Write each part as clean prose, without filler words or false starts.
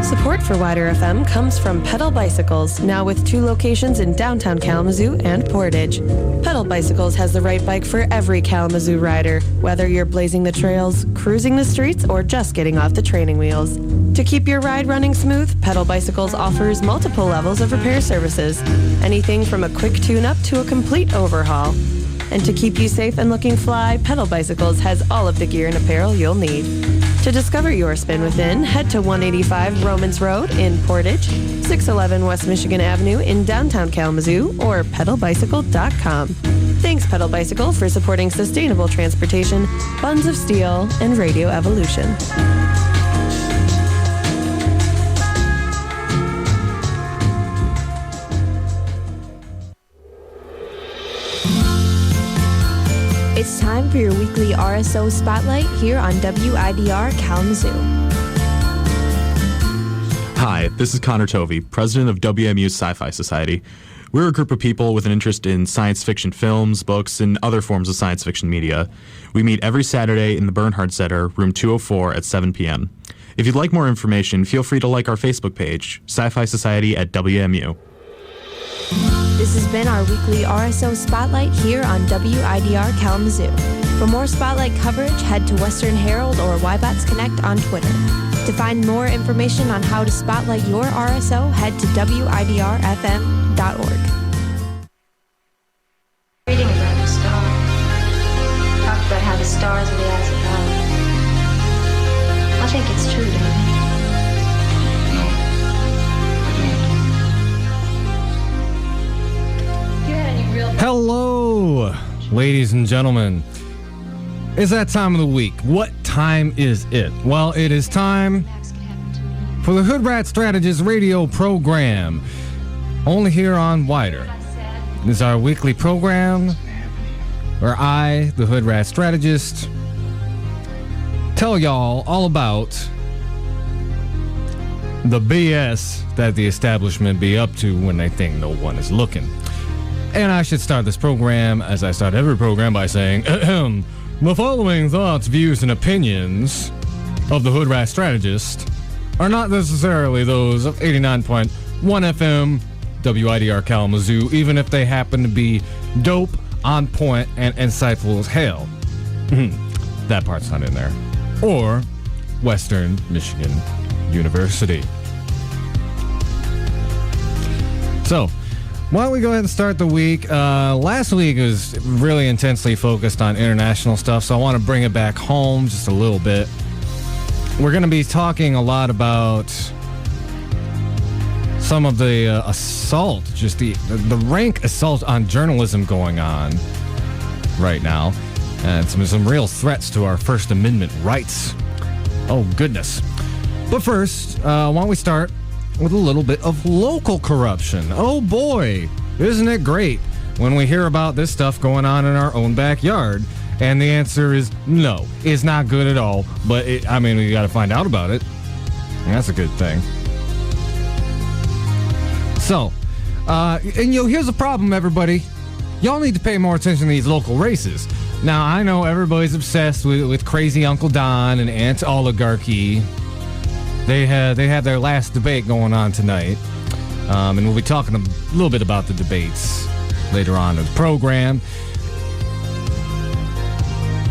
Support for Wider FM comes from Pedal Bicycles, now with 2 locations in downtown Kalamazoo and Portage. Pedal Bicycles has the right bike for every Kalamazoo rider, whether you're blazing the trails, cruising the streets, or just getting off the training wheels. To keep your ride running smooth, Pedal Bicycles offers multiple levels of repair services, anything from a quick tune-up to a complete overhaul. And to keep you safe and looking fly, Pedal Bicycles has all of the gear and apparel you'll need. To discover your spin within, head to 185 Romans Road in Portage, 611 West Michigan Avenue in downtown Kalamazoo, or pedalbicycle.com. Thanks, Pedal Bicycle, for supporting sustainable transportation, Buns of Steel, and Radio Evolution. It's time for your weekly RSO Spotlight here on WIDR Kalamazoo. Hi, this is Connor Tovey, president of WMU's Sci-Fi Society. We're a group of people with an interest in science fiction films, books, and other forms of science fiction media. We meet every Saturday in the Bernhard Center, room 204 at 7 p.m. If you'd like more information, feel free to like our Facebook page, Sci-Fi Society at WMU. This has been our weekly RSO Spotlight here on WIDR Kalamazoo. For more Spotlight coverage, head to Western Herald or YBots Connect on Twitter. To find more information on how to spotlight your RSO, head to WIDRFM.org. Reading about the stars. Talk about how the stars are the eyes of God. I think it's true, don't you? Hello, ladies and gentlemen. It's that time of the week. What time is it? Well, it is time for the Hoodrat Strategist radio program, only here on Wider. This is our weekly program where I, the Hoodrat Strategist, tell y'all all about the BS that the establishment be up to when they think no one is looking. And I should start this program, as I start every program, by saying, the following thoughts, views, and opinions of the Hoodrat Strategist are not necessarily those of 89.1 FM WIDR Kalamazoo, even if they happen to be dope, on point, and insightful as hell. That part's not in there. Or Western Michigan University. So, why don't we go ahead and start the week? Last week was really intensely focused on international stuff, so I want to bring it back home just a little bit. We're going to be talking a lot about some of the assault, just the rank assault on journalism going on right now, and some real threats to our First Amendment rights. Oh, goodness. But first, why don't we start with a little bit of local corruption. Oh boy, isn't it great when we hear about this stuff going on in our own backyard? And the answer is no, it's not good at all. But we got to find out about it. And that's a good thing. So, here's the problem, everybody. Y'all need to pay more attention to these local races. Now, I know everybody's obsessed with crazy Uncle Don and anti-oligarchy. They had their last debate going on tonight, and we'll be talking a little bit about the debates later on in the program.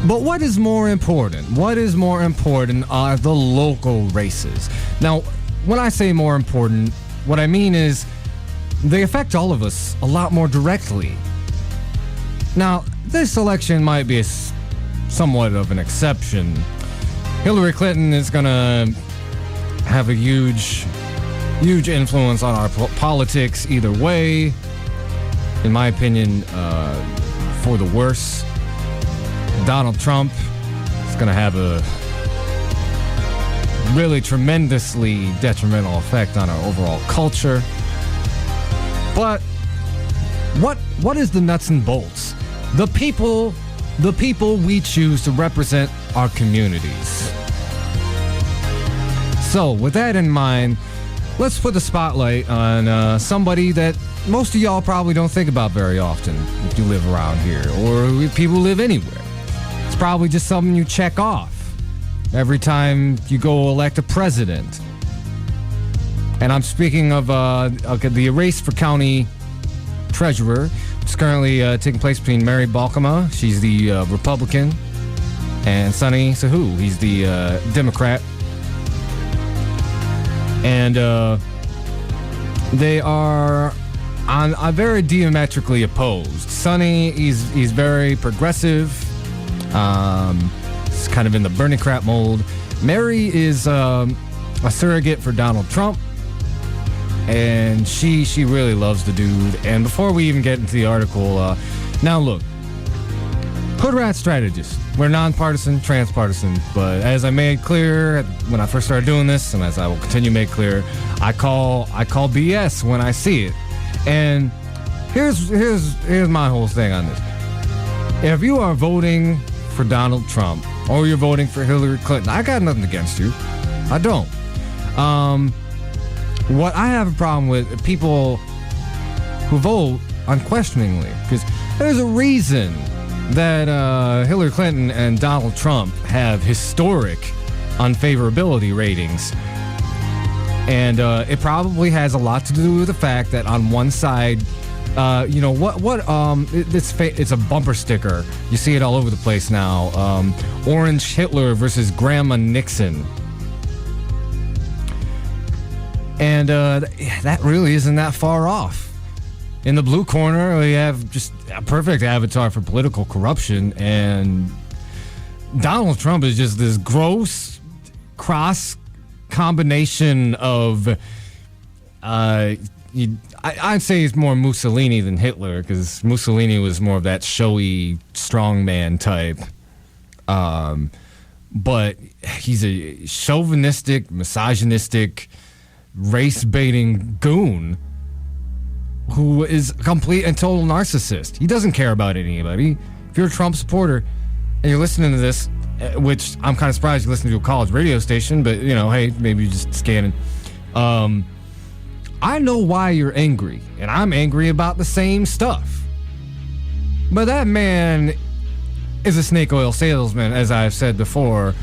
But what is more important? What is more important are the local races. Now, when I say more important, what I mean is they affect all of us a lot more directly. Now, this election might be somewhat of an exception. Hillary Clinton is going to have a huge influence on our politics either way. In my opinion, for the worse. Donald Trump is going to have a really tremendously detrimental effect on our overall culture. But what is the nuts and bolts? The people we choose to represent our communities. So, with that in mind, let's put the spotlight on somebody that most of y'all probably don't think about very often if you live around here, or if people live anywhere. It's probably just something you check off every time you go elect a president. And I'm speaking of the race for county treasurer. It's currently taking place between Mary Balkema, she's the Republican, and Sonny Sahu, he's the Democrat. And they are very diametrically opposed. Sonny, he's very progressive. It's kind of in the Bernie crap mold. Mary is a surrogate for Donald Trump, and she really loves the dude. And before we even get into the article, now look, Hoodrat Strategist. We're nonpartisan, transpartisan, but as I made clear when I first started doing this, and as I will continue to make clear, I call BS when I see it. And here's my whole thing on this. If you are voting for Donald Trump or you're voting for Hillary Clinton, I got nothing against you. I don't. What I have a problem with people who vote unquestioningly, because there's a reason that Hillary Clinton and Donald Trump have historic unfavorability ratings. And it probably has a lot to do with the fact that on one side, it's a bumper sticker. You see it all over the place now. Orange Hitler versus Grandma Nixon. And that really isn't that far off. In the blue corner, we have just a perfect avatar for political corruption, and Donald Trump is just this gross cross combination of I'd say he's more Mussolini than Hitler, because Mussolini was more of that showy strongman type, but he's a chauvinistic, misogynistic, race-baiting goon who is a complete and total narcissist. He doesn't care about anybody. If you're a Trump supporter and you're listening to this, which I'm kind of surprised you listen to a college radio station, but, hey, maybe you're just scanning. I know why you're angry, and I'm angry about the same stuff. But that man is a snake oil salesman, as I've said before,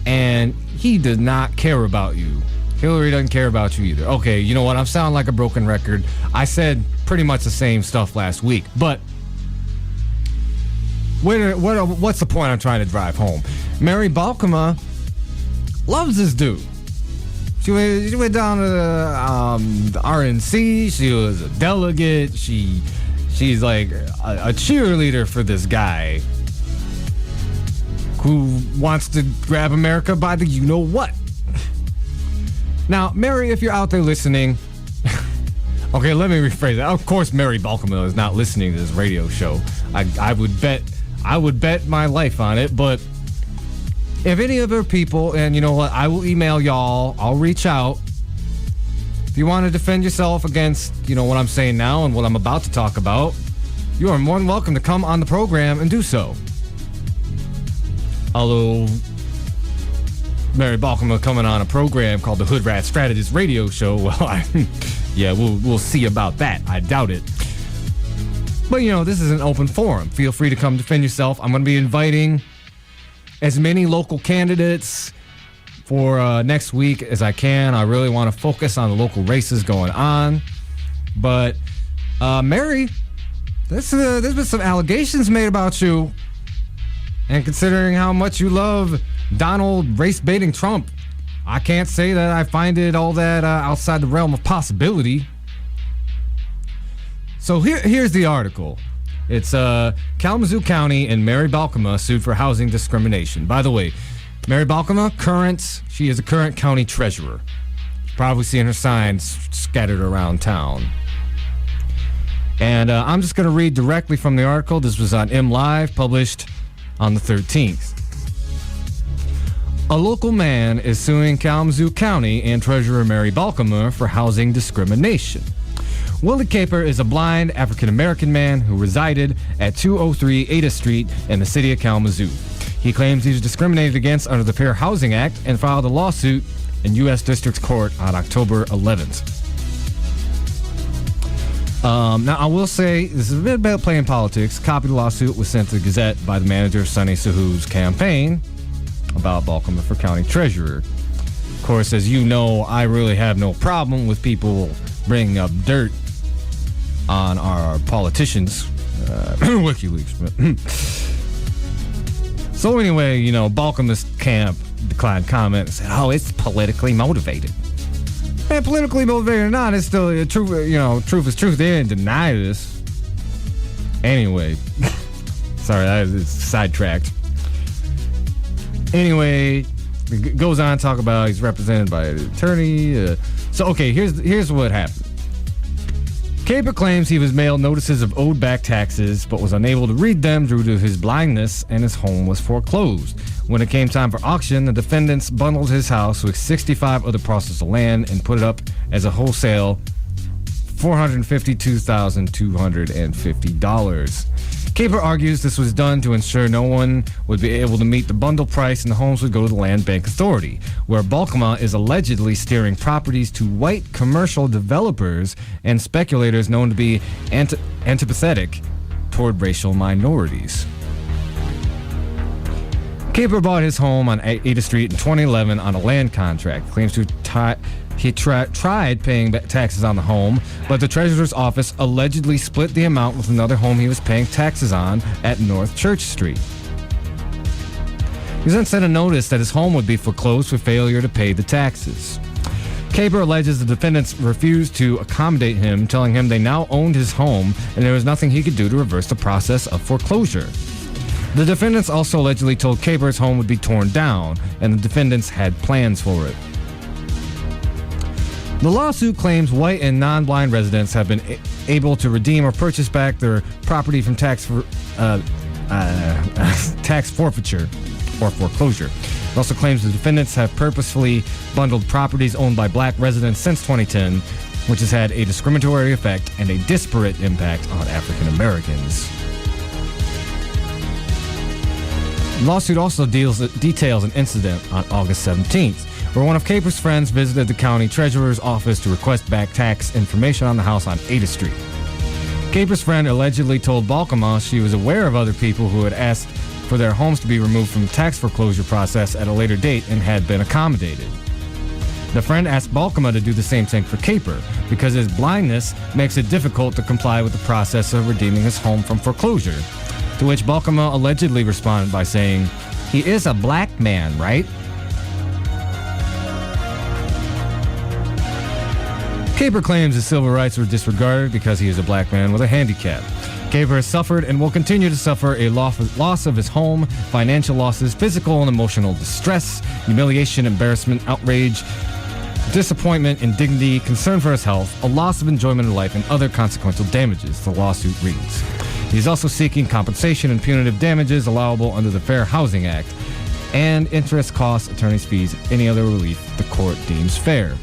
and he does not care about you. Hillary doesn't care about you either. Okay, you know what? I'm sounding like a broken record. I said pretty much the same stuff last week, but what's the point I'm trying to drive home? Mary Balkema loves this dude. She went down to the RNC. She was a delegate. She's like a cheerleader for this guy who wants to grab America by the you-know-what. Now, Mary, if you're out there listening, okay, let me rephrase that. Of course, Mary Balkema is not listening to this radio show. I would bet my life on it. But if any other people, and you know what, I will email y'all. I'll reach out. If you want to defend yourself against, what I'm saying now and what I'm about to talk about, you are more than welcome to come on the program and do so. Although Mary Balkema coming on a program called the Hoodrat Strategist radio show, well, we'll see about that. I doubt it. But, this is an open forum. Feel free to come defend yourself. I'm going to be inviting as many local candidates for next week as I can. I really want to focus on the local races going on. But, Mary, there's been some allegations made about you. And considering how much you love Donald race-baiting Trump, I can't say that I find it all that outside the realm of possibility. So here's the article. It's Kalamazoo County and Mary Balkema sued for housing discrimination. By the way, Mary Balkema, she is a current county treasurer. You've probably seen her signs scattered around town. And I'm just going to read directly from the article. This was on MLive, published on the 13th. A local man is suing Kalamazoo County and Treasurer Mary Balkema for housing discrimination. Willie Caper is a blind African-American man who resided at 203 Ada Street in the city of Kalamazoo. He claims he was discriminated against under the Fair Housing Act and filed a lawsuit in U.S. District Court on October 11th. Now, I will say, this is a bit about playing politics. A copy of the lawsuit was sent to the Gazette by the manager of Sonny Sahu's campaign about Balkema for county treasurer. Of course, as you know, I really have no problem with people bringing up dirt on our politicians. WikiLeaks. So anyway, Balkam's camp declined comment and said, "Oh, it's politically motivated." And politically motivated or not, it's still truth. Truth is truth. They didn't deny this. Anyway, sorry, I was sidetracked. Anyway, it goes on to talk about he's represented by an attorney. So okay, here's what happened. Caper claims he was mailed notices of owed back taxes, but was unable to read them due to his blindness, and his home was foreclosed. When it came time for auction, the defendants bundled his house with 65 other parcels of land and put it up as a wholesale $452,250. Caper argues this was done to ensure no one would be able to meet the bundle price and the homes would go to the Land Bank Authority, where Balkama is allegedly steering properties to white commercial developers and speculators known to be antipathetic toward racial minorities. Caper bought his home on Ada Street in 2011 on a land contract. Claims to he tried paying taxes on the home, but the treasurer's office allegedly split the amount with another home he was paying taxes on at North Church Street. He then sent a notice that his home would be foreclosed for failure to pay the taxes. Caper alleges the defendants refused to accommodate him, telling him they now owned his home and there was nothing he could do to reverse the process of foreclosure. The defendants also allegedly told Caper his home would be torn down, and the defendants had plans for it. The lawsuit claims white and non-blind residents have been able to redeem or purchase back their property from tax forfeiture or foreclosure. It also claims the defendants have purposefully bundled properties owned by black residents since 2010, which has had a discriminatory effect and a disparate impact on African Americans. The lawsuit also details an incident on August 17th, where one of Caper's friends visited the county treasurer's office to request back tax information on the house on Ada Street. Caper's friend allegedly told Balkama she was aware of other people who had asked for their homes to be removed from the tax foreclosure process at a later date and had been accommodated. The friend asked Balkama to do the same thing for Caper, because his blindness makes it difficult to comply with the process of redeeming his home from foreclosure. To which Balkama allegedly responded by saying, "He is a black man, right?" Caper claims his civil rights were disregarded because he is a black man with a handicap. Caper has suffered and will continue to suffer a loss of his home, financial losses, physical and emotional distress, humiliation, embarrassment, outrage, disappointment, indignity, concern for his health, a loss of enjoyment of life, and other consequential damages, the lawsuit reads. He's also seeking compensation and punitive damages allowable under the Fair Housing Act, and interest, costs, attorney's fees, any other relief the court deems fair.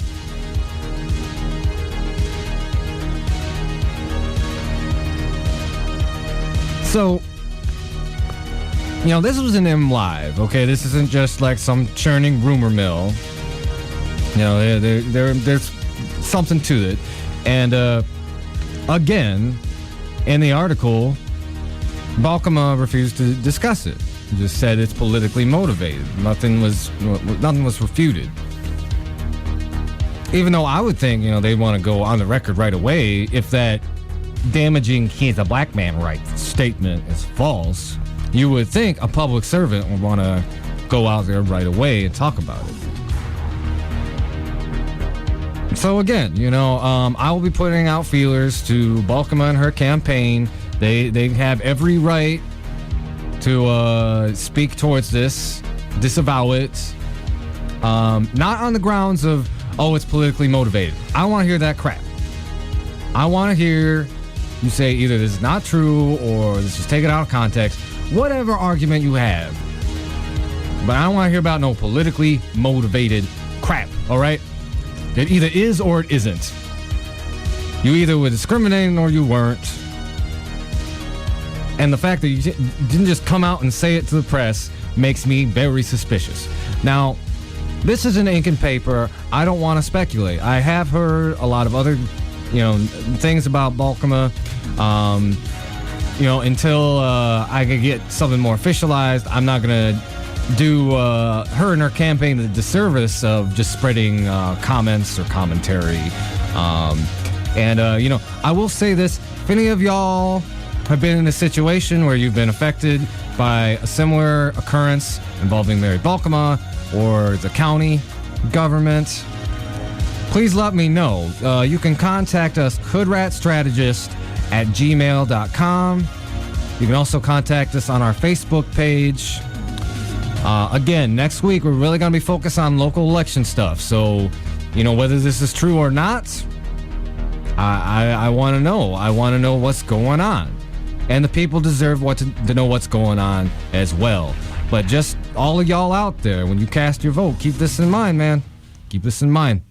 So, this was an M Live, okay? This isn't just like some churning rumor mill. There's something to it. And, again, in the article, Balkama refused to discuss it. He just said it's politically motivated. Nothing was refuted. Even though I would think, they'd want to go on the record right away if that damaging "he's a black man" rights statement is false. You would think a public servant would want to go out there right away and talk about it. So again, I will be putting out feelers to Balkama and her campaign. They have every right to speak towards this, disavow it, not on the grounds of, oh, it's politically motivated. I don't want to hear that crap. I want to hear you say either this is not true or this is taken out of context, whatever argument you have. But I don't want to hear about no politically motivated crap, all right? It either is or it isn't. You either were discriminating or you weren't. And the fact that you didn't just come out and say it to the press makes me very suspicious. Now, this is an ink and paper. I don't want to speculate. I have heard a lot of other, things about Balkama. Until I could get something more officialized, I'm not going to do her and her campaign the disservice of just spreading comments or commentary. I will say this. If any of y'all have been in a situation where you've been affected by a similar occurrence involving Mary Balkema or the county government, please let me know. You can contact us, Hoodrat Strategist at gmail.com. You can also contact us on our Facebook page. Again, next week, we're really going to be focused on local election stuff. So, whether this is true or not, I want to know. I want to know what's going on. And the people deserve to know what's going on as well. But just all of y'all out there, when you cast your vote, keep this in mind, man. Keep this in mind.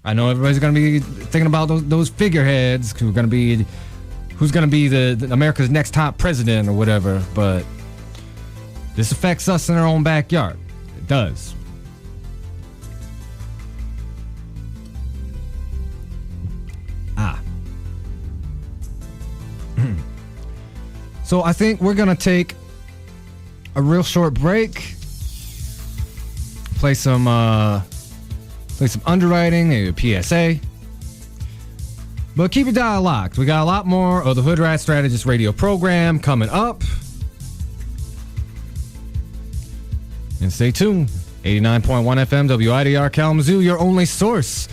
I know everybody's going to be thinking about those figureheads who's going to be the America's next top president or whatever, but this affects us in our own backyard. It does. So I think we're going to take a real short break, play some underwriting, maybe a PSA. But keep your dial locked. We got a lot more of the Hoodrat Strategist radio program coming up. And stay tuned. 89.1 FM WIDR Kalamazoo, your only source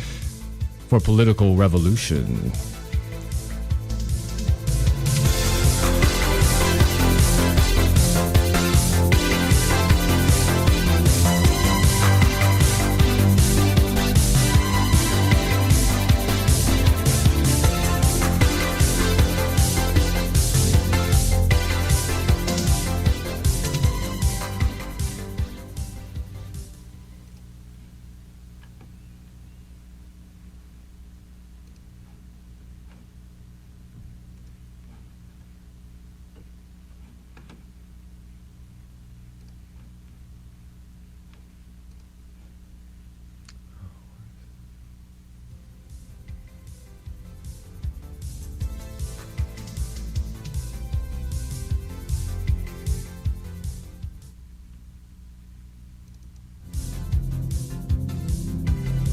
for political revolution.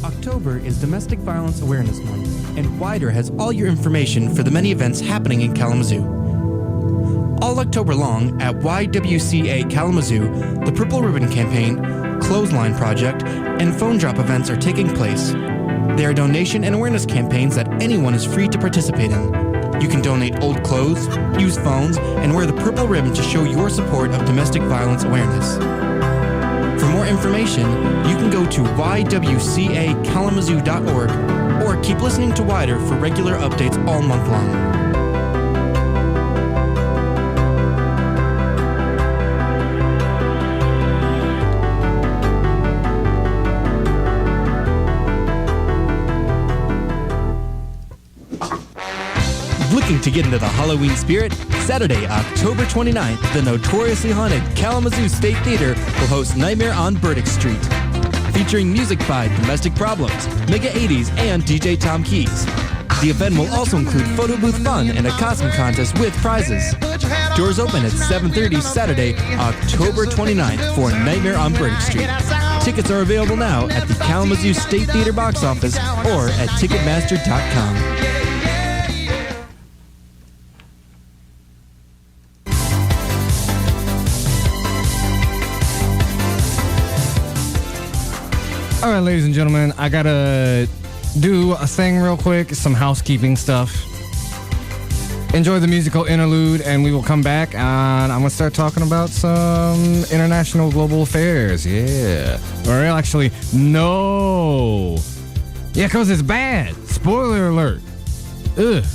October is Domestic Violence Awareness Month, and WIDR has all your information for the many events happening in Kalamazoo. All October long at YWCA Kalamazoo, the Purple Ribbon Campaign, Clothesline Project, and Phone Drop events are taking place. They are donation and awareness campaigns that anyone is free to participate in. You can donate old clothes, use phones, and wear the purple ribbon to show your support of domestic violence awareness. For more information, you can go to ywcakalamazoo.org or keep listening to WIDR for regular updates all month long. Looking to get into the Halloween spirit? Saturday, October 29th, the notoriously haunted Kalamazoo State Theater will host Nightmare on Burdick Street. Featuring music by Domestic Problems, Mega 80s, and DJ Tom Keys. The event will also include photo booth fun and a costume contest with prizes. Doors open at 7:30 Saturday, October 29th for Nightmare on Burdick Street. Tickets are available now at the Kalamazoo State Theater box office or at Ticketmaster.com. All right, ladies and gentlemen, I gotta do a thing real quick, some housekeeping stuff. Enjoy the musical interlude, and we will come back, and I'm gonna start talking about some international global affairs. Yeah. Or actually, no. Yeah, because it's bad. Spoiler alert. Ugh.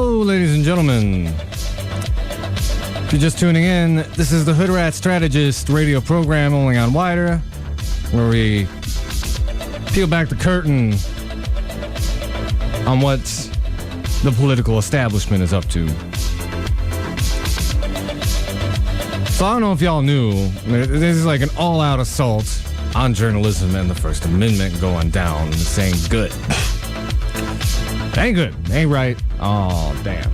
Hello, ladies and gentlemen. If you're just tuning in, this is the Hoodrat Strategist radio program only on Wider, where we peel back the curtain on what the political establishment is up to. So I don't know if y'all knew, this is like an all-out assault on journalism and the First Amendment going down. This ain't good. Ain't good. Ain't right. Oh, damn.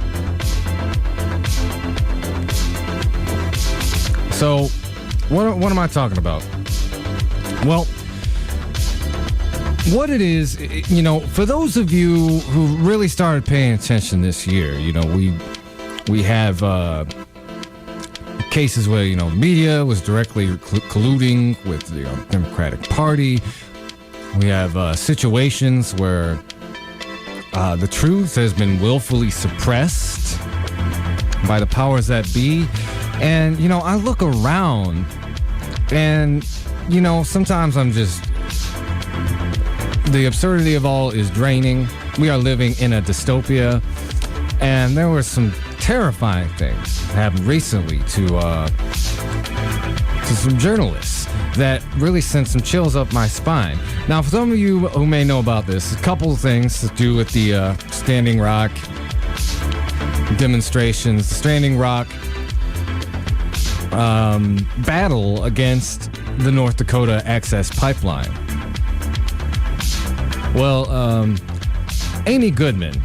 So, what am I talking about? Well, what it is, you know, for those of you who really started paying attention this year, you know, we have cases where, you know, media was directly colluding with the Democratic Party. We have situations where the truth has been willfully suppressed by the powers that be. And, you know, I look around and, you know, sometimes I'm just... The absurdity of all is draining. We are living in a dystopia. And there were some terrifying things that happened recently to some journalists that really sent some chills up my spine. Now, for some of you who may know about this, a couple of things to do with the Standing Rock demonstrations, the Standing Rock battle against the North Dakota Access Pipeline. Well, Amy Goodman,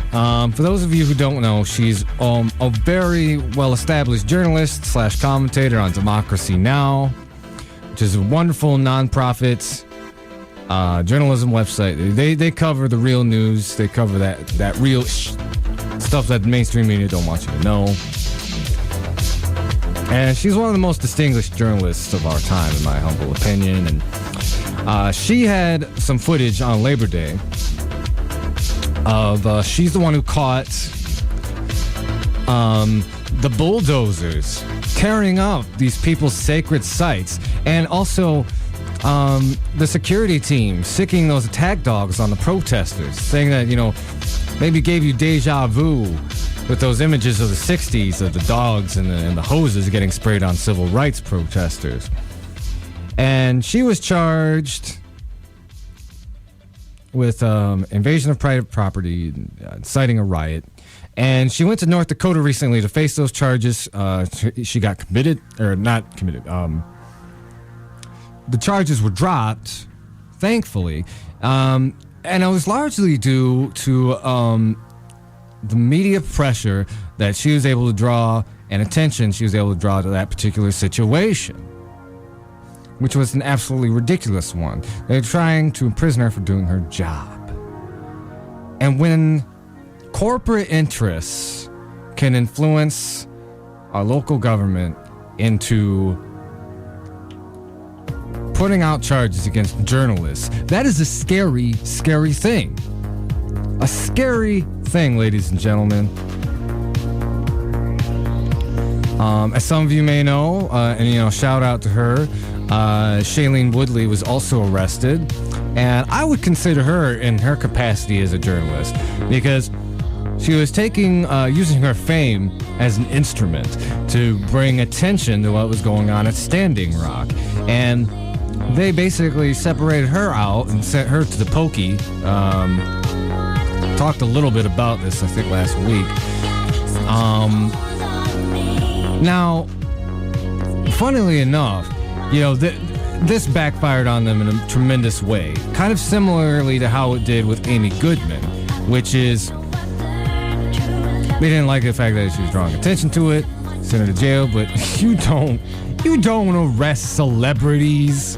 for those of you who don't know, she's a very well-established journalist / commentator on Democracy Now!, which is a wonderful nonprofit journalism website. They cover the real news. They cover that real stuff that the mainstream media don't want you to know. And she's one of the most distinguished journalists of our time, in my humble opinion. And she had some footage on Labor Day of she's the one who caught the bulldozers tearing up these people's sacred sites, and also the security team sicking those attack dogs on the protesters, saying that, you know, maybe gave you deja vu with those images of the 60s of the dogs and the hoses getting sprayed on civil rights protesters. And she was charged with invasion of private property, inciting a riot. And she went to North Dakota recently to face those charges. She got committed, or not committed. The charges were dropped, thankfully. And it was largely due to the media pressure that she was able to draw and attention she was able to draw to that particular situation, which was an absolutely ridiculous one. They're trying to imprison her for doing her job. And when corporate interests can influence our local government into putting out charges against journalists, that is a scary, scary thing. A scary thing, ladies and gentlemen. As some of you may know, and, you know, shout out to her, Shailene Woodley was also arrested, and I would consider her in her capacity as a journalist because she was using her fame as an instrument to bring attention to what was going on at Standing Rock. And they basically separated her out and sent her to the pokey. Talked a little bit about this, I think, last week. Now, funnily enough, you know, this backfired on them in a tremendous way. Kind of similarly to how it did with Amy Goodman, which is they didn't like the fact that she was drawing attention to it, sent her to jail, but you don't arrest celebrities.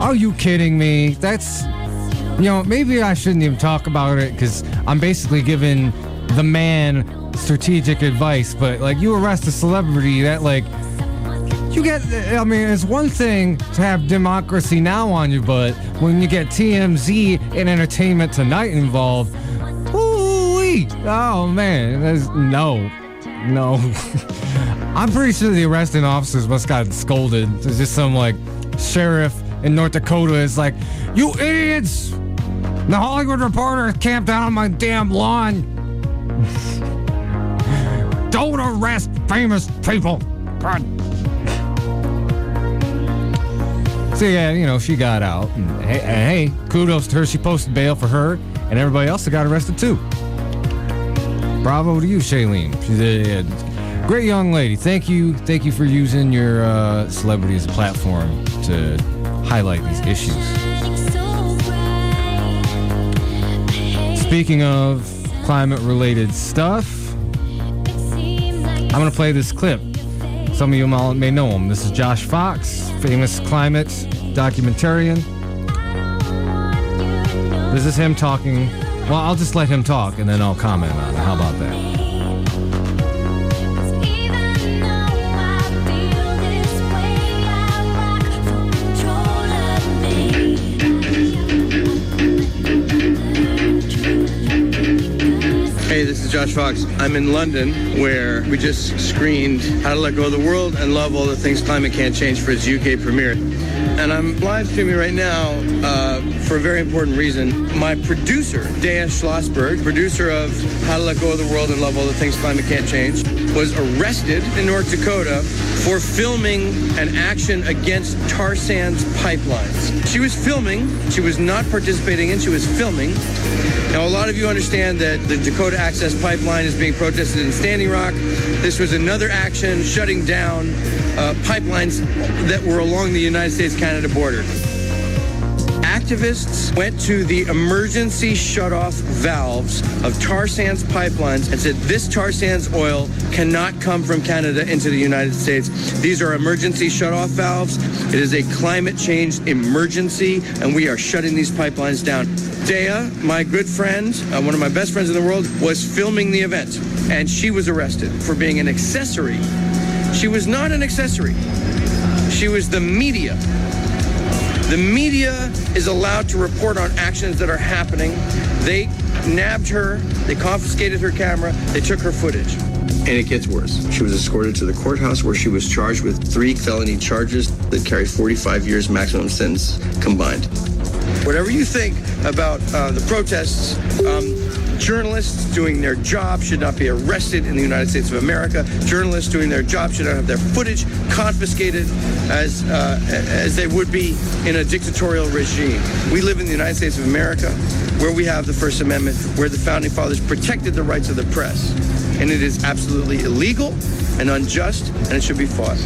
Are you kidding me? That's, you know, maybe I shouldn't even talk about it because I'm basically giving the man strategic advice, but like, you arrest a celebrity that, like, you get, I mean, it's one thing to have Democracy Now! On your butt when you get TMZ and Entertainment Tonight involved. Ooh-wee. Oh man, no. I'm pretty sure the arresting officers must have gotten scolded. There's just some, like, sheriff in North Dakota is like, you idiots! The Hollywood Reporter camped out on my damn lawn. Don't arrest famous people. God. So yeah, she got out. And hey, kudos to her. She posted bail for her and everybody else that got arrested too. Bravo to you, Shailene. She's a great young lady. Thank you for using your celebrity as a platform to highlight these issues. Speaking of climate-related stuff, I'm going to play this clip. Some of you may know him. This is Josh Fox, famous climate documentarian. This is him talking. Well, I'll just let him talk, and then I'll comment on it. How about that? Hey, this is Josh Fox. I'm in London, where we just screened How to Let Go of the World and Love All the Things Climate Can't Change for its UK premiere. And I'm live streaming right now for a very important reason. My producer, Dea Schlossberg, producer of How to Let Go of the World and Love All the Things Climate Can't Change, was arrested in North Dakota for filming an action against tar sands pipelines. She was filming. She was not participating in. She was filming. Now, a lot of you understand that the Dakota Access Pipeline is being protested in Standing Rock. This was another action shutting down pipelines that were along the United States-Canada border. Activists went to the emergency shutoff valves of tar sands pipelines and said this tar sands oil cannot come from Canada into the United States. These are emergency shutoff valves. It is a climate change emergency, and we are shutting these pipelines down. Dea, my good friend, one of my best friends in the world, was filming the event, and she was arrested for being an accessory. She was not an accessory. She was the media. The media is allowed to report on actions that are happening. They nabbed her, they confiscated her camera, they took her footage. And it gets worse. She was escorted to the courthouse where she was charged with 3 felony charges that carry 45 years maximum sentence combined. Whatever you think about the protests, journalists doing their job should not be arrested in the United States of America. Journalists doing their job should not have their footage confiscated as they would be in a dictatorial regime. We live in the United States of America, where we have the First Amendment, where the Founding Fathers protected the rights of the press. And it is absolutely illegal and unjust, and it should be fought.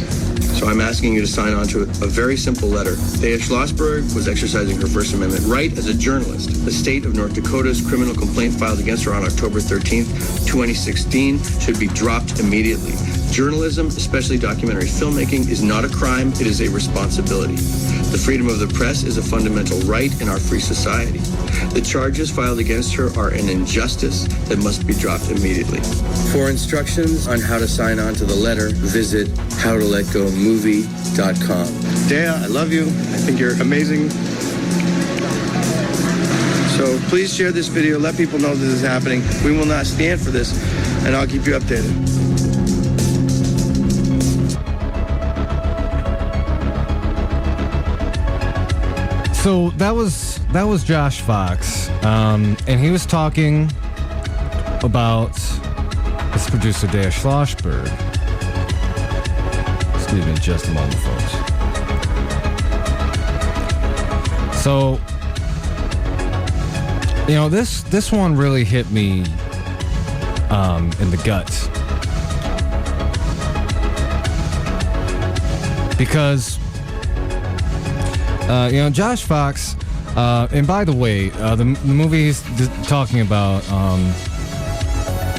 So I'm asking you to sign on to a very simple letter. Dea Schlossberg was exercising her First Amendment right as a journalist. The state of North Dakota's criminal complaint filed against her on October 13th, 2016, should be dropped immediately. Journalism, especially documentary filmmaking, is not a crime, it is a responsibility. The freedom of the press is a fundamental right in our free society. The charges filed against her are an injustice that must be dropped immediately. For instructions on how to sign on to the letter, visit howtoletgomovie.com. Dea, I love you. I think you're amazing. So please share this video. Let people know this is happening. We will not stand for this, and I'll keep you updated. So that was Josh Fox, and he was talking about his producer Dea Schlossberg. Excuse me, just a moment, folks. So, this one really hit me in the gut, because Josh Fox, and by the way, the movie he's talking about,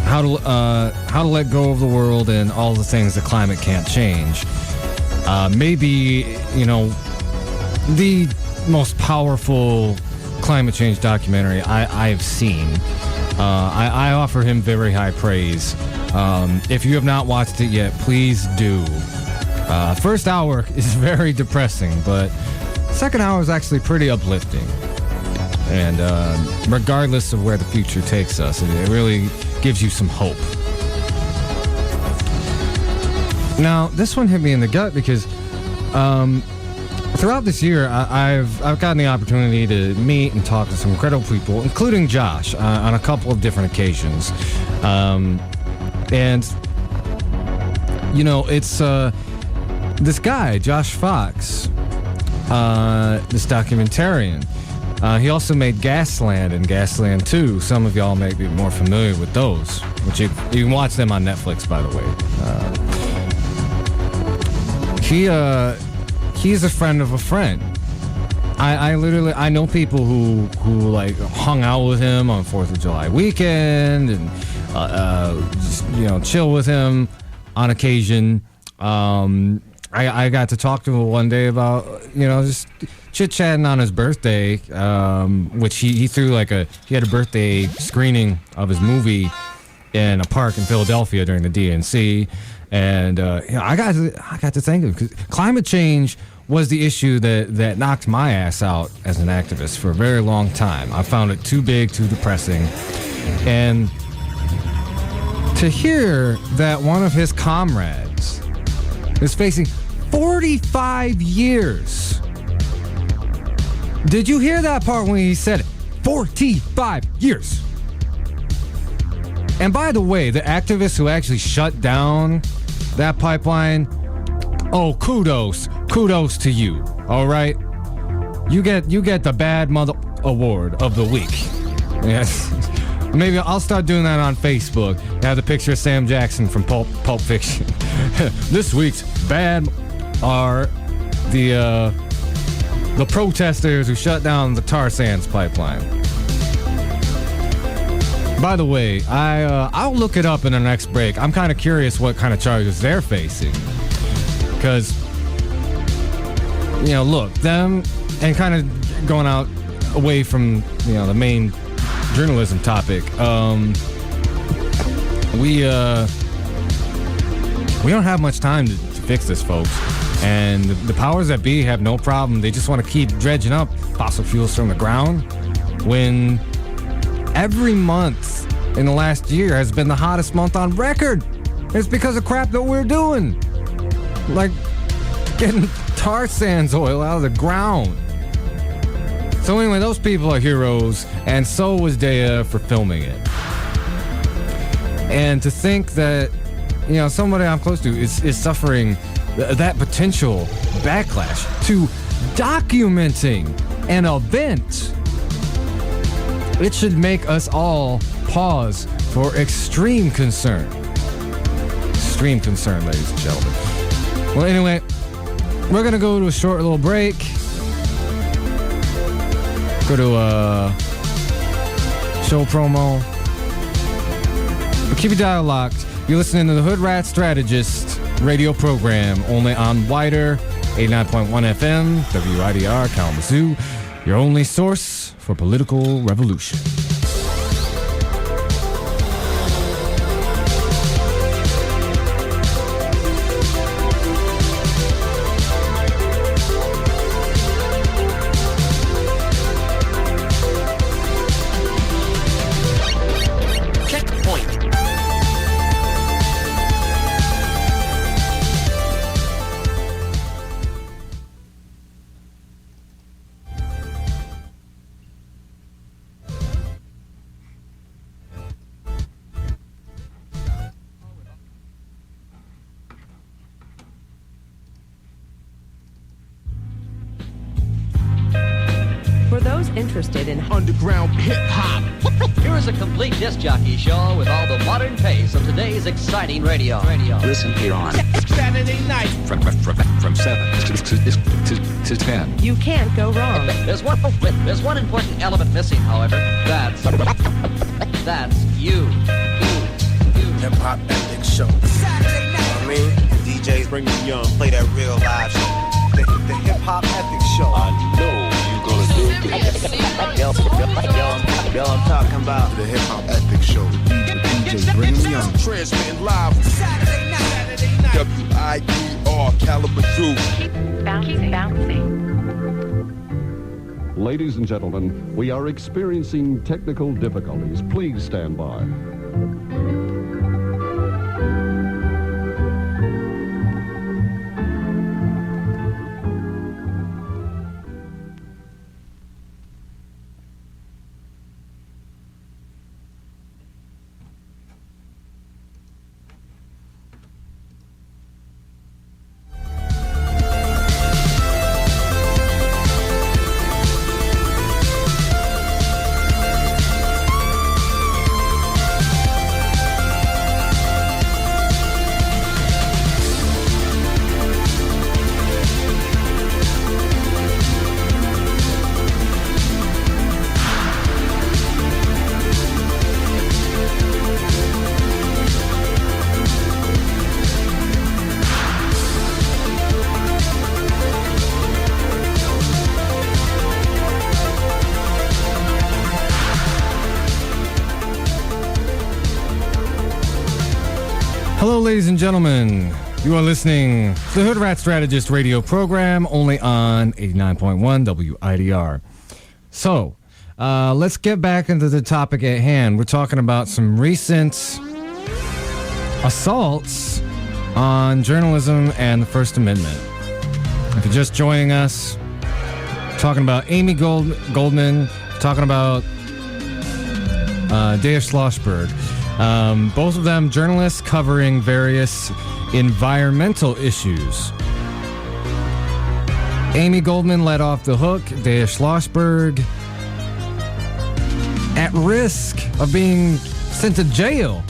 how to let go of the world and all the things the climate can't change, maybe the most powerful climate change documentary I've seen. I offer him very high praise. If you have not watched it yet, please do. First hour is very depressing, but second hour is actually pretty uplifting. And regardless of where the future takes us, it really gives you some hope. Now, this one hit me in the gut because throughout this year, I've gotten the opportunity to meet and talk to some incredible people, including Josh, on a couple of different occasions. And it's this guy, Josh Fox, this documentarian. He also made Gasland and Gasland 2. Some of y'all may be more familiar with those, which you can watch them on Netflix, by the way. He's a friend of a friend. I know people who like hung out with him on 4th of July weekend and just, chill with him on occasion. I got to talk to him one day about just chit-chatting on his birthday, which he threw he had a birthday screening of his movie in a park in Philadelphia during the DNC, and I got to thinking, because climate change was the issue that knocked my ass out as an activist for a very long time. I found it too big, too depressing, and to hear that one of his comrades is facing 45 years. Did you hear that part when he said it? 45 years. And by the way, the activists who actually shut down that pipeline, kudos to you. All right, you get the Bad Mother Award of the week. Yes. Maybe I'll start doing that on Facebook. Have the picture of Sam Jackson from Pulp Fiction. This week's bad are the protesters who shut down the tar sands pipeline. By the way, I'll look it up in the next break. I'm kind of curious what kind of charges they're facing, because look, them, and kind of going out away from the main journalism topic. We don't have much time to fix this, folks. And the powers that be have no problem. They just want to keep dredging up fossil fuels from the ground, when every month in the last year has been the hottest month on record. It's because of crap that we're doing, like getting tar sands oil out of the ground. So anyway, those people are heroes, and so was Dea for filming it. And to think that somebody I'm close to is suffering that potential backlash to documenting an event, it should make us all pause for extreme concern. Extreme concern, ladies and gentlemen. Well, anyway, we're going to go to a short little break. Go to show promo. But keep your dial locked. You're listening to the Hoodrat Strategist radio program, only on Wider 89.1 FM, WIDR Kalamazoo, your only source for political revolution. Interested in underground hip-hop. Here is a complete disc jockey show with all the modern pace of today's exciting radio. Listen here on Saturday night from 7 to 10. You can't go wrong. There's one important element missing, however. That's you. Hip-hop epic show. Saturday night. DJs bring me young, play that real live show. The hip-hop epic show. I know. Yo, I'm talking about the hip hop epic show. The DJ bringing me on. Transmitting live Saturday night. WIDR Kalamazoo. Bouncing. Ladies and gentlemen, we are experiencing technical difficulties. Please stand by. Hello, ladies and gentlemen. You are listening to the Hoodrat Strategist radio program, only on 89.1 WIDR. So, let's get back into the topic at hand. We're talking about some recent assaults on journalism and the First Amendment. If you're just joining us, talking about Amy Goldman, talking about Dave Schlossberg. Both of them journalists covering various environmental issues. Amy Goldman let off the hook. Dave Schlossberg at risk of being sent to jail.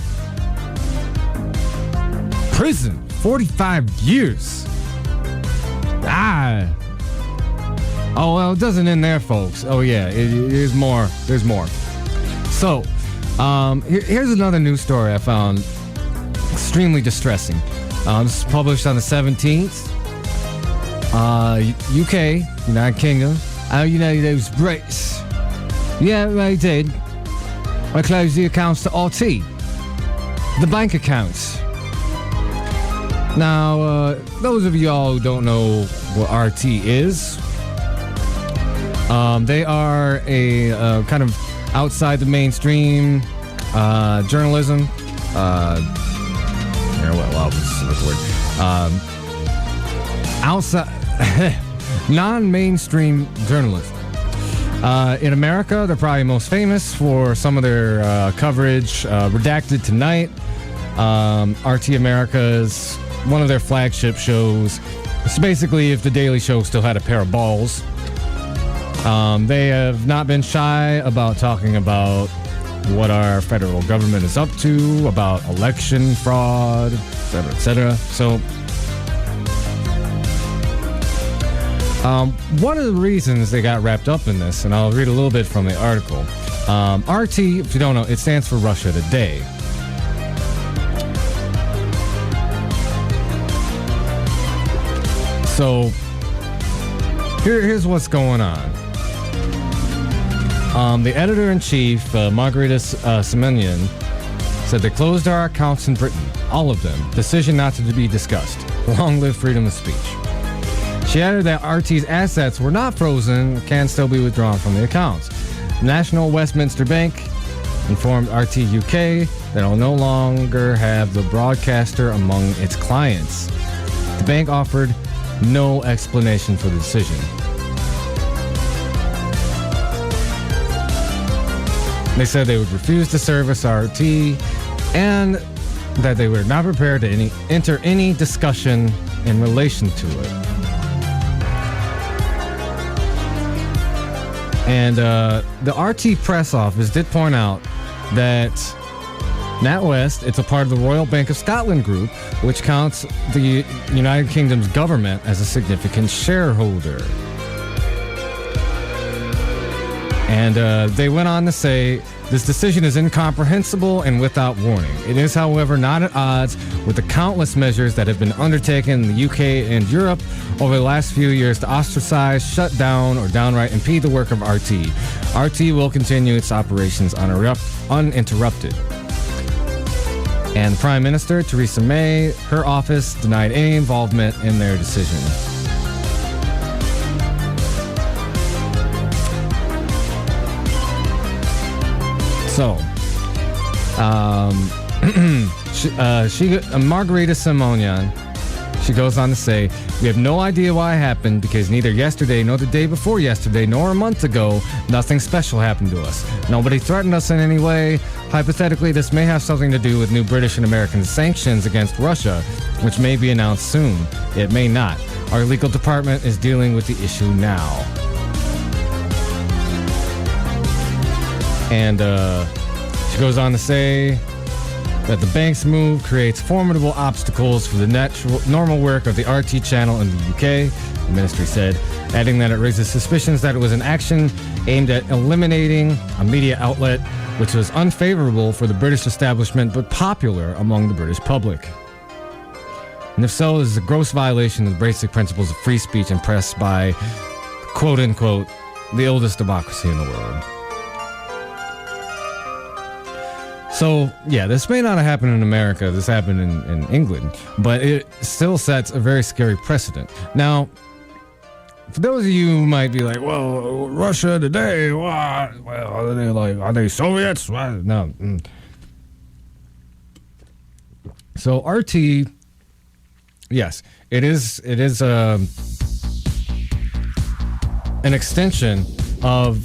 Prison, 45 years. Oh, well, it doesn't end there, folks. Oh, yeah, there's more. There's more. So, here's another news story I found extremely distressing. This is published on the 17th. UK, United Kingdom. Those Brits. Yeah, they did. I closed the accounts to RT. The bank accounts. Now, those of y'all who don't know what RT is, they are a kind of outside the mainstream journalism. What's the word? Outside, non-mainstream journalism. In America, they're probably most famous for some of their coverage. Redacted Tonight, RT America's one of their flagship shows. It's basically if The Daily Show still had a pair of balls. They have not been shy about talking about what our federal government is up to, about election fraud, etc., etc. So, one of the reasons they got wrapped up in this, and I'll read a little bit from the article. RT, if you don't know, it stands for Russia Today. So, here's what's going on. The editor-in-chief, Margarita Simonyan, said they closed our accounts in Britain, all of them. Decision not to be discussed. Long live freedom of speech. She added that RT's assets were not frozen, can still be withdrawn from the accounts. National Westminster Bank informed RT UK that it will no longer have the broadcaster among its clients. The bank offered no explanation for the decision. They said they would refuse to service RT and that they were not prepared to enter any discussion in relation to it. And the RT press office did point out that NatWest, it's a part of the Royal Bank of Scotland group, which counts the United Kingdom's government as a significant shareholder. And they went on to say, this decision is incomprehensible and without warning. It is, however, not at odds with the countless measures that have been undertaken in the UK and Europe over the last few years to ostracize, shut down, or downright impede the work of RT. RT will continue its operations uninterrupted. And the Prime Minister, Theresa May, her office denied any involvement in their decision. So, Margarita Simonyan, she goes on to say, we have no idea why it happened because neither yesterday nor the day before yesterday nor a month ago, nothing special happened to us. Nobody threatened us in any way. Hypothetically, this may have something to do with new British and American sanctions against Russia, which may be announced soon. It may not. Our legal department is dealing with the issue now. And she goes on to say that the bank's move creates formidable obstacles for the normal work of the RT channel in the UK, the ministry said, adding that it raises suspicions that it was an action aimed at eliminating a media outlet which was unfavorable for the British establishment but popular among the British public. And if so, this is a gross violation of the basic principles of free speech and press by, quote-unquote, the oldest democracy in the world. So, yeah, this may not have happened in America. This happened in England. But it still sets a very scary precedent. Now, for those of you who might be like, well, Russia today, what? Well, are they Soviets? What? No. So RT, yes, it is an extension of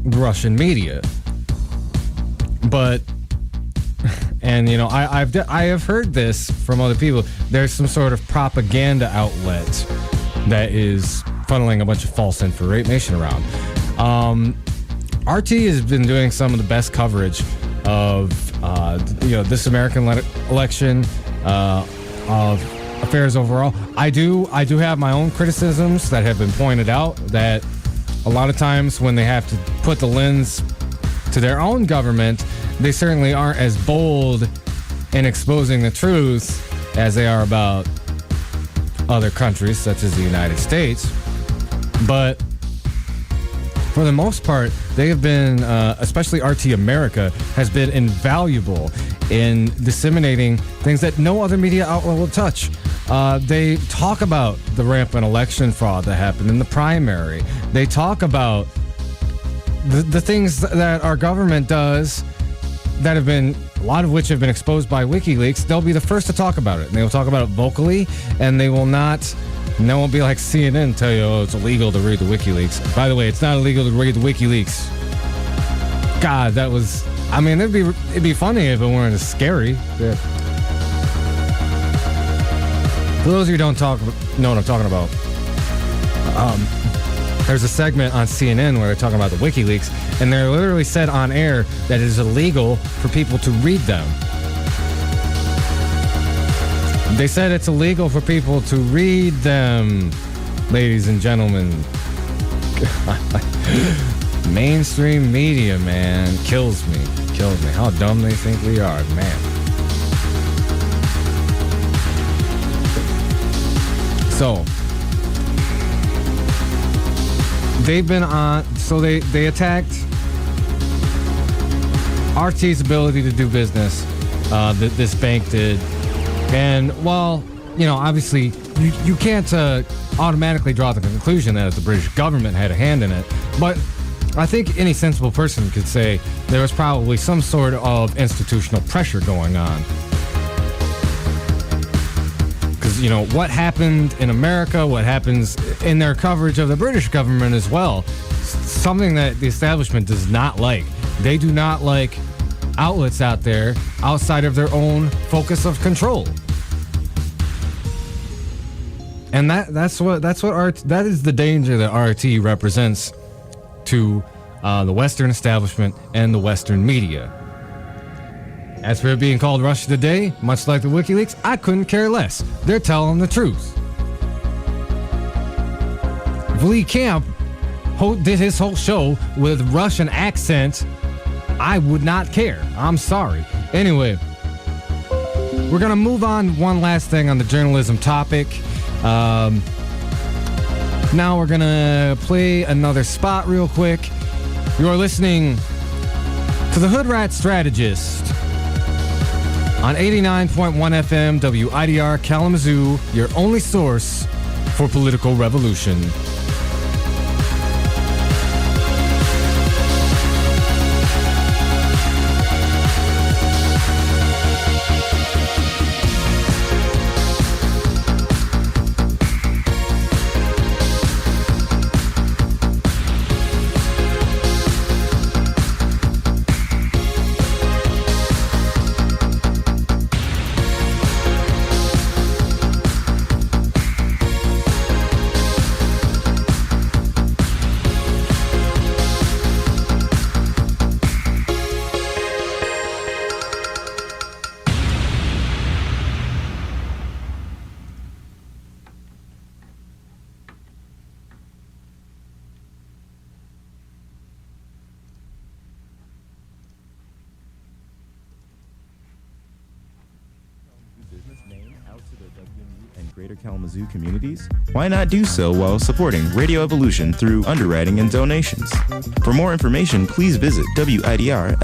the Russian media. But, and I have heard this from other people. There's some sort of propaganda outlet that is funneling a bunch of false information around. RT has been doing some of the best coverage of this American election, of affairs overall. I do have my own criticisms that have been pointed out, that a lot of times when they have to put the lens to their own government, they certainly aren't as bold in exposing the truth as they are about other countries such as the United States. But for the most part, they have been, especially RT America, has been invaluable in disseminating things that no other media outlet will touch. They talk about the rampant election fraud that happened in the primary. They talk about the things that our government does that have been, a lot of which have been exposed by WikiLeaks. They'll be the first to talk about it. And they will talk about it vocally, and they will not, and they won't be like CNN tell you, oh, it's illegal to read the WikiLeaks. By the way, it's not illegal to read the WikiLeaks. God, that was, I mean, it'd be funny if it weren't as scary. Yeah. For those of you who don't know what I'm talking about, there's a segment on CNN where they're talking about the WikiLeaks, and they're literally said on air that it is illegal for people to read them. They said it's illegal for people to read them, ladies and gentlemen. Mainstream media, man, kills me. How dumb they think we are, man. So, they've been on, so they attacked RT's ability to do business, that this bank did. And while, obviously you can't automatically draw the conclusion that the British government had a hand in it, but I think any sensible person could say there was probably some sort of institutional pressure going on. Because, what happened in America, what happens in their coverage of the British government as well, something that the establishment does not like. They do not like outlets out there outside of their own focus of control. And that is the danger that RT represents to the Western establishment and the Western media. As for it being called Russia Today, much like the WikiLeaks, I couldn't care less. They're telling the truth. If Lee Camp did his whole show with Russian accent, I would not care. I'm sorry. Anyway, we're going to move on one last thing on the journalism topic. Now we're going to play another spot real quick. You're listening to the Hoodrat Strategist on 89.1 FM WIDR Kalamazoo, your only source for political revolution. and Greater Kalamazoo communities? Why not do so while supporting Radio Evolution through underwriting and donations? For more information, please visit widrfm.org.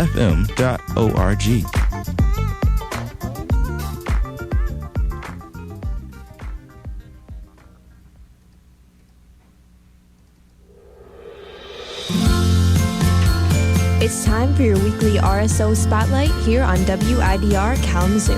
It's time for your weekly RSO Spotlight here on WIDR Kalamazoo.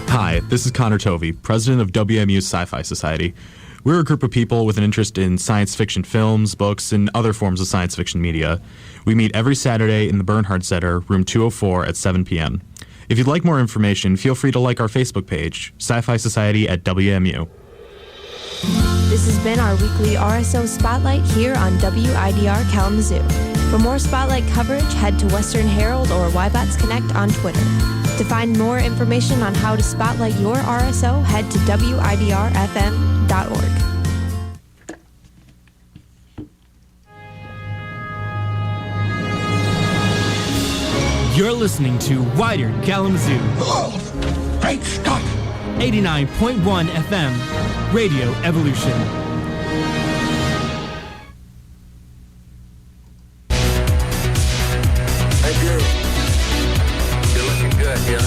Hi, this is Connor Tovey, president of WMU's Sci-Fi Society. We're a group of people with an interest in science fiction films, books, and other forms of science fiction media. We meet every Saturday in the Bernhard Center, room 204 at 7 p.m. If you'd like more information, feel free to like our Facebook page, Sci-Fi Society at WMU. This has been our weekly RSO Spotlight here on WIDR Kalamazoo. For more Spotlight coverage, head to Western Herald or Wybots Connect on Twitter. To find more information on how to spotlight your RSO, head to widrfm.org. You're listening to Wider Kalamazoo. Oh, great Scott! 89.1 FM, Radio Evolution. Hey, Drew. You're looking good, yeah?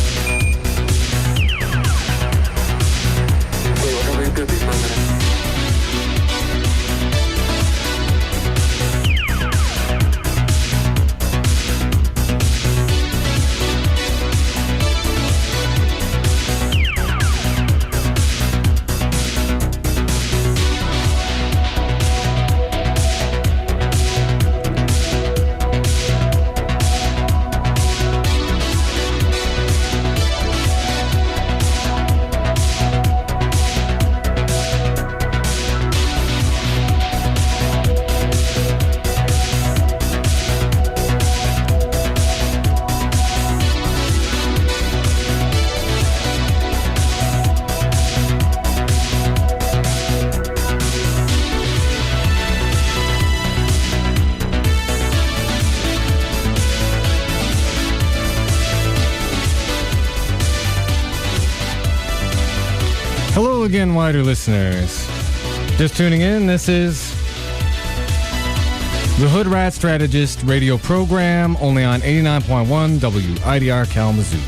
Hey, whatever you do, be for a minute. Hello again, wider listeners. Just tuning in, this is the Hoodrat Strategist radio program, only on 89.1 WIDR Kalamazoo.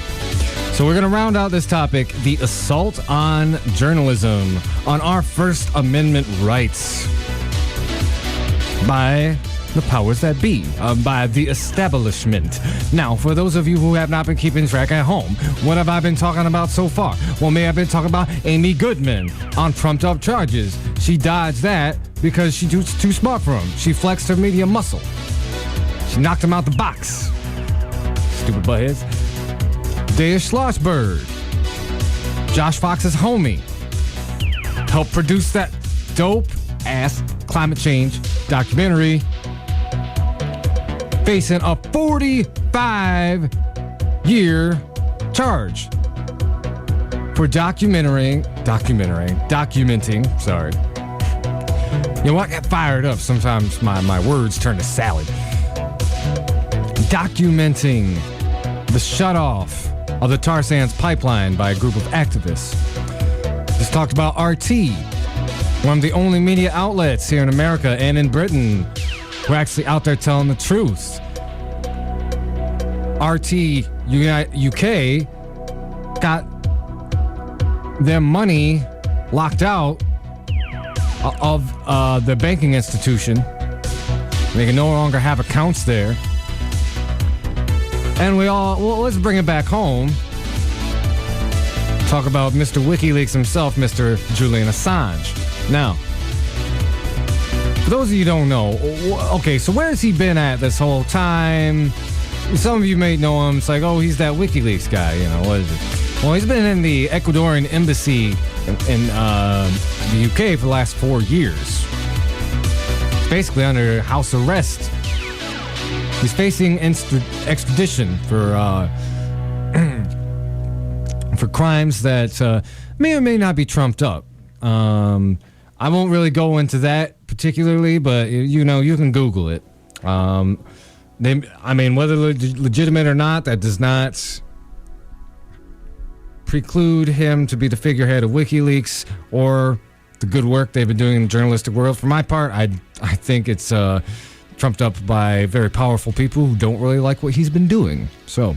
So we're going to round out this topic, the assault on journalism, on our First Amendment rights by the powers that be, by the establishment. Now, for those of you who have not been keeping track at home, what have I been talking about so far? Well, may I have been talking about Amy Goodman on trumped up charges. She dodged that because she was too smart for him. She flexed her media muscle. She knocked him out the box. Stupid buttheads. Daya Schlossberg, Josh Fox's homie, helped produce that dope-ass climate change documentary, facing a 45-year charge for documenting. You know, I get fired up. Sometimes my words turn to salad. Documenting the shutoff of the tar sands pipeline by a group of activists. Just talked about RT, one of the only media outlets here in America and in Britain who are actually out there telling the truth. RT UK got their money locked out of the banking institution. They can no longer have accounts there. And let's bring it back home. Talk about Mr. WikiLeaks himself, Mr. Julian Assange. Now, for those of you who don't know, okay, so where has he been at this whole time? Some of you may know him. It's like, oh, he's that WikiLeaks guy, you know, what is it? Well, he's been in the Ecuadorian embassy in the UK for the last 4 years. Basically under house arrest. He's facing extradition for crimes that may or may not be trumped up. I won't really go into that particularly, but you know, you can Google it. Whether legitimate or not, that does not preclude him to be the figurehead of WikiLeaks or the good work they've been doing in the journalistic world. For my part, I think it's trumped up by very powerful people who don't really like what he's been doing. So,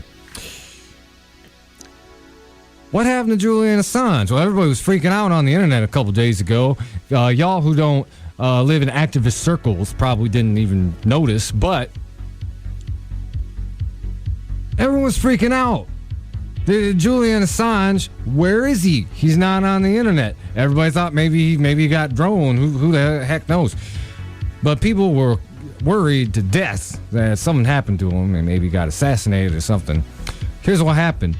what happened to Julian Assange? Well, everybody was freaking out on the internet a couple days ago. Y'all who don't live in activist circles probably didn't even notice, but everyone was freaking out. Julian Assange, where is he? He's not on the internet. Everybody thought maybe he got drone. Who the heck knows? But people were worried to death that something happened to him and maybe he got assassinated or something. Here's what happened.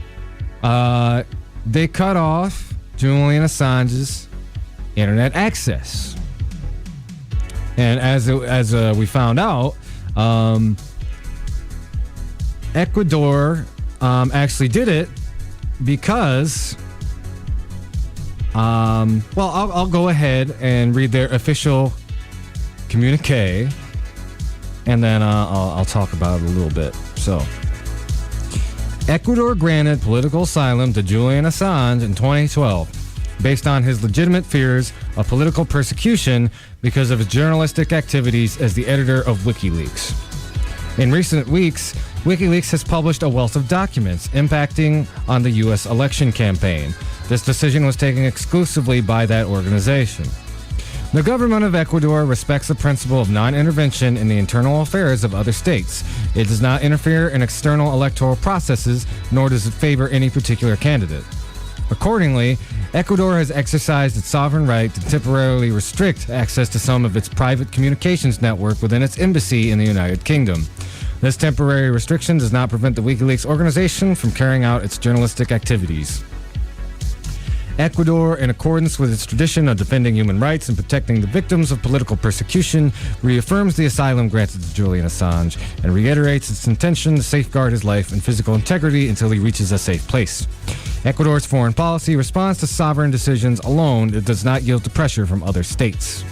They cut off Julian Assange's internet access. And as we found out, Ecuador actually did it because, I'll go ahead and read their official communique, and then I'll talk about it a little bit. So, Ecuador granted political asylum to Julian Assange in 2012 based on his legitimate fears of political persecution because of his journalistic activities as the editor of WikiLeaks. In recent weeks, WikiLeaks has published a wealth of documents impacting on the U.S. election campaign. This decision was taken exclusively by that organization. The government of Ecuador respects the principle of non-intervention in the internal affairs of other states. It does not interfere in external electoral processes, nor does it favor any particular candidate. Accordingly, Ecuador has exercised its sovereign right to temporarily restrict access to some of its private communications network within its embassy in the United Kingdom. This temporary restriction does not prevent the WikiLeaks organization from carrying out its journalistic activities. Ecuador, in accordance with its tradition of defending human rights and protecting the victims of political persecution, reaffirms the asylum granted to Julian Assange and reiterates its intention to safeguard his life and physical integrity until he reaches a safe place. Ecuador's foreign policy responds to sovereign decisions alone. It does not yield to pressure from other states.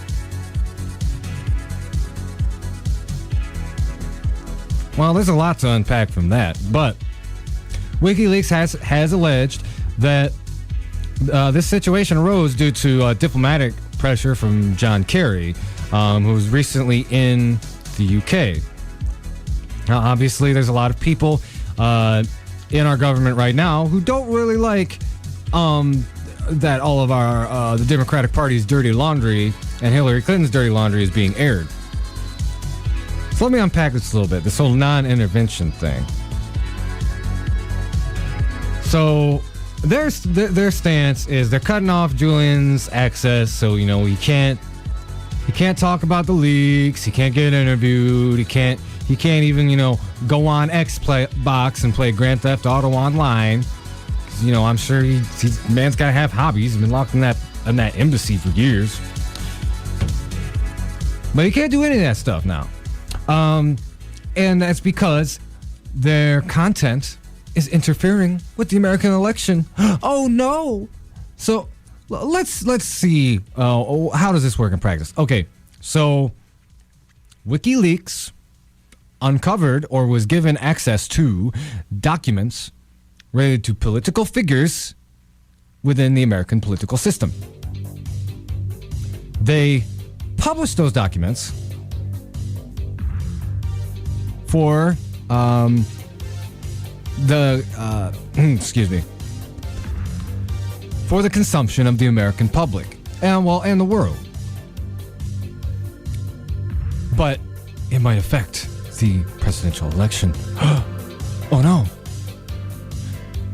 Well, there's a lot to unpack from that, but WikiLeaks has alleged that this situation arose due to diplomatic pressure from John Kerry, who was recently in the UK. Now, obviously, there's a lot of people in our government right now who don't really like that all of our the Democratic Party's dirty laundry and Hillary Clinton's dirty laundry is being aired. So let me unpack this a little bit, this whole non-intervention thing. So their stance is they're cutting off Julian's access, so he can't talk about the leaks, he can't get interviewed, he can't even go on Xbox and play Grand Theft Auto online. 'Cause, I'm sure man's got to have hobbies. He's been locked in that embassy for years, but he can't do any of that stuff now. And that's because their content is interfering with the American election. Oh no! So let's see how does this work in practice. Okay, so WikiLeaks uncovered or was given access to documents related to political figures within the American political system. They published those documents for for the consumption of the American public and the world. But it might affect the presidential election. Oh no.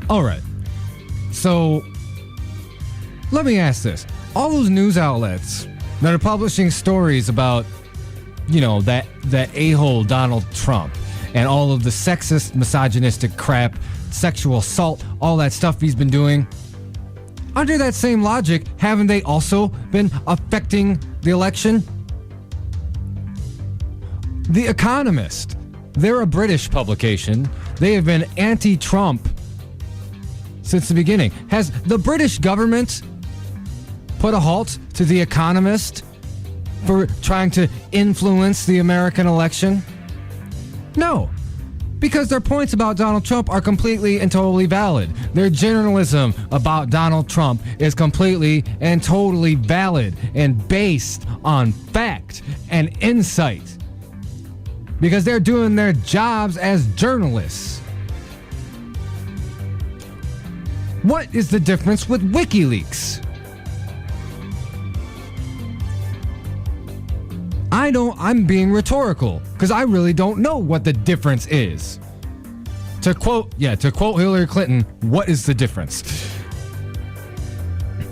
All right. So let me ask this. All those news outlets that are publishing stories about that a-hole Donald Trump and all of the sexist, misogynistic crap, sexual assault, all that stuff he's been doing. Under that same logic, haven't they also been affecting the election? The Economist, they're a British publication. They have been anti-Trump since the beginning. Has the British government put a halt to The Economist for trying to influence the American election? No. Because their points about Donald Trump are completely and totally valid. Their journalism about Donald Trump is completely and totally valid and based on fact and insight. Because they're doing their jobs as journalists. What is the difference with WikiLeaks? I'm being rhetorical because I really don't know what the difference is. To quote Hillary Clinton, what is the difference?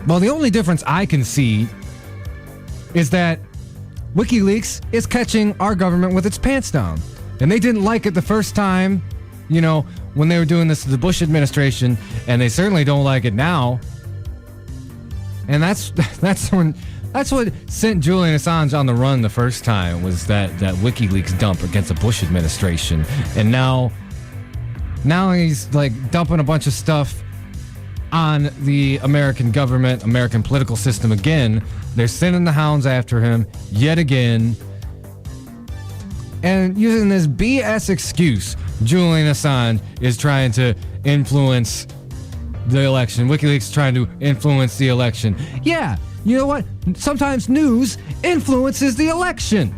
Well, the only difference I can see is that WikiLeaks is catching our government with its pants down. And they didn't like it the first time, when they were doing this to the Bush administration, and they certainly don't like it now. And that's what sent Julian Assange on the run the first time, was that WikiLeaks dump against the Bush administration. And now he's like dumping a bunch of stuff on the American government, American political system again. They're sending the hounds after him yet again. And using this BS excuse, Julian Assange is trying to influence the election. WikiLeaks is trying to influence the election. Yeah, you know what? Sometimes news influences the election.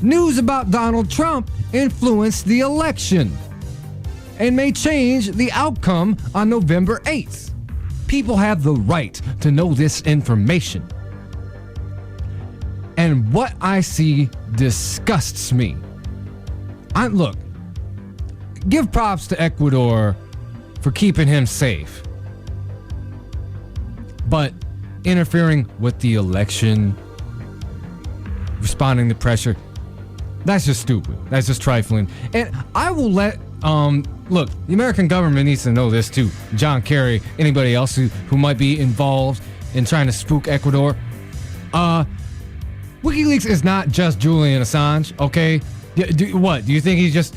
News about Donald Trump influenced the election and may change the outcome on November 8th. People have the right to know this information. And what I see disgusts me. Look, give props to Ecuador for keeping him safe. But interfering with the election, responding to pressure, that's just stupid. That's just trifling. And I will let, look, the American government needs to know this too. John Kerry, anybody else who might be involved in trying to spook Ecuador. WikiLeaks is not just Julian Assange, okay? Do you think he's just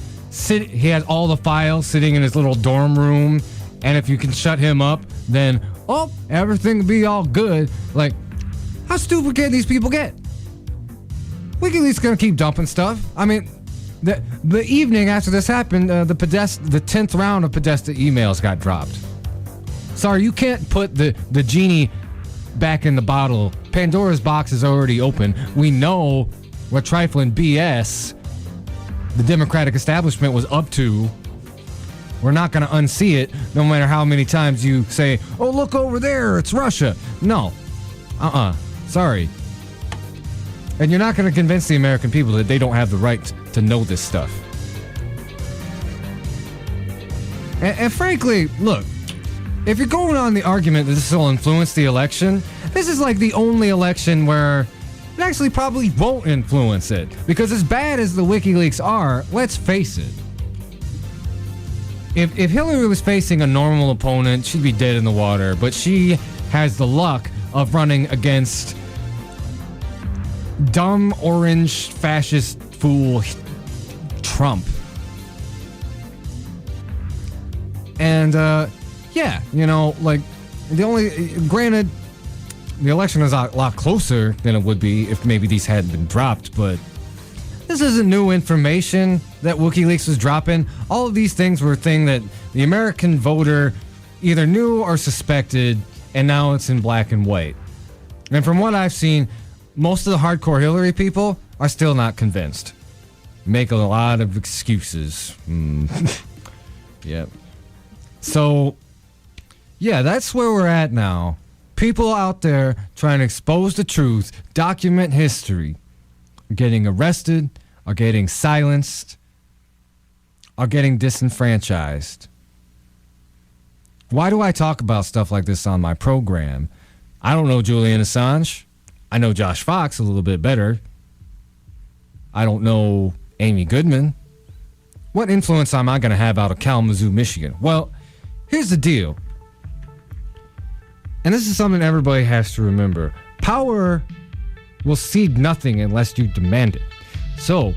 he has all the files sitting in his little dorm room, and if you can shut him up, then, everything will be all good? Like, how stupid can these people get? WikiLeaks is gonna keep dumping stuff. I mean, the evening after this happened, the 10th round of Podesta emails got dropped. Sorry, you can't put the genie back in the bottle. Pandora's box is already open. We know what trifling BS the Democratic establishment was up to. We're not going to unsee it, no matter how many times you say, oh, look over there, it's Russia. No. Sorry. And you're not going to convince the American people that they don't have the right to know this stuff. And frankly, look, if you're going on the argument that this will influence the election, this is like the only election where it actually probably won't influence it. Because as bad as the WikiLeaks are, let's face it. If Hillary was facing a normal opponent, she'd be dead in the water. But she has the luck of running against dumb, orange, fascist fool Trump. And, granted, the election is a lot closer than it would be if maybe these hadn't been dropped, but this isn't new information that WikiLeaks was dropping. All of these things were a thing that the American voter either knew or suspected, and now it's in black and white. And from what I've seen, most of the hardcore Hillary people are still not convinced. Make a lot of excuses. Yep. So, yeah, that's where we're at now. People out there trying to expose the truth, document history, are getting arrested, are getting silenced, are getting disenfranchised. Why do I talk about stuff like this on my program? I don't know Julian Assange. I know Josh Fox a little bit better. I don't know Amy Goodman. What influence am I going to have out of Kalamazoo, Michigan? Well, here's the deal. And this is something everybody has to remember. Power will cede nothing unless you demand it. So,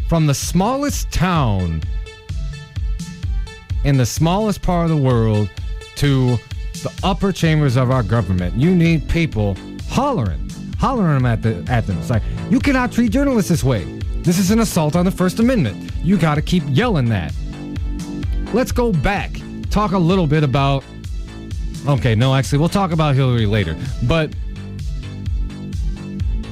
from the smallest town in the smallest part of the world to the upper chambers of our government, you need people hollering them at them. It's like, you cannot treat journalists this way. This is an assault on the First Amendment. you got to keep yelling that. Let's go back. Talk a little bit about... Okay, no, actually, we'll talk about Hillary later. But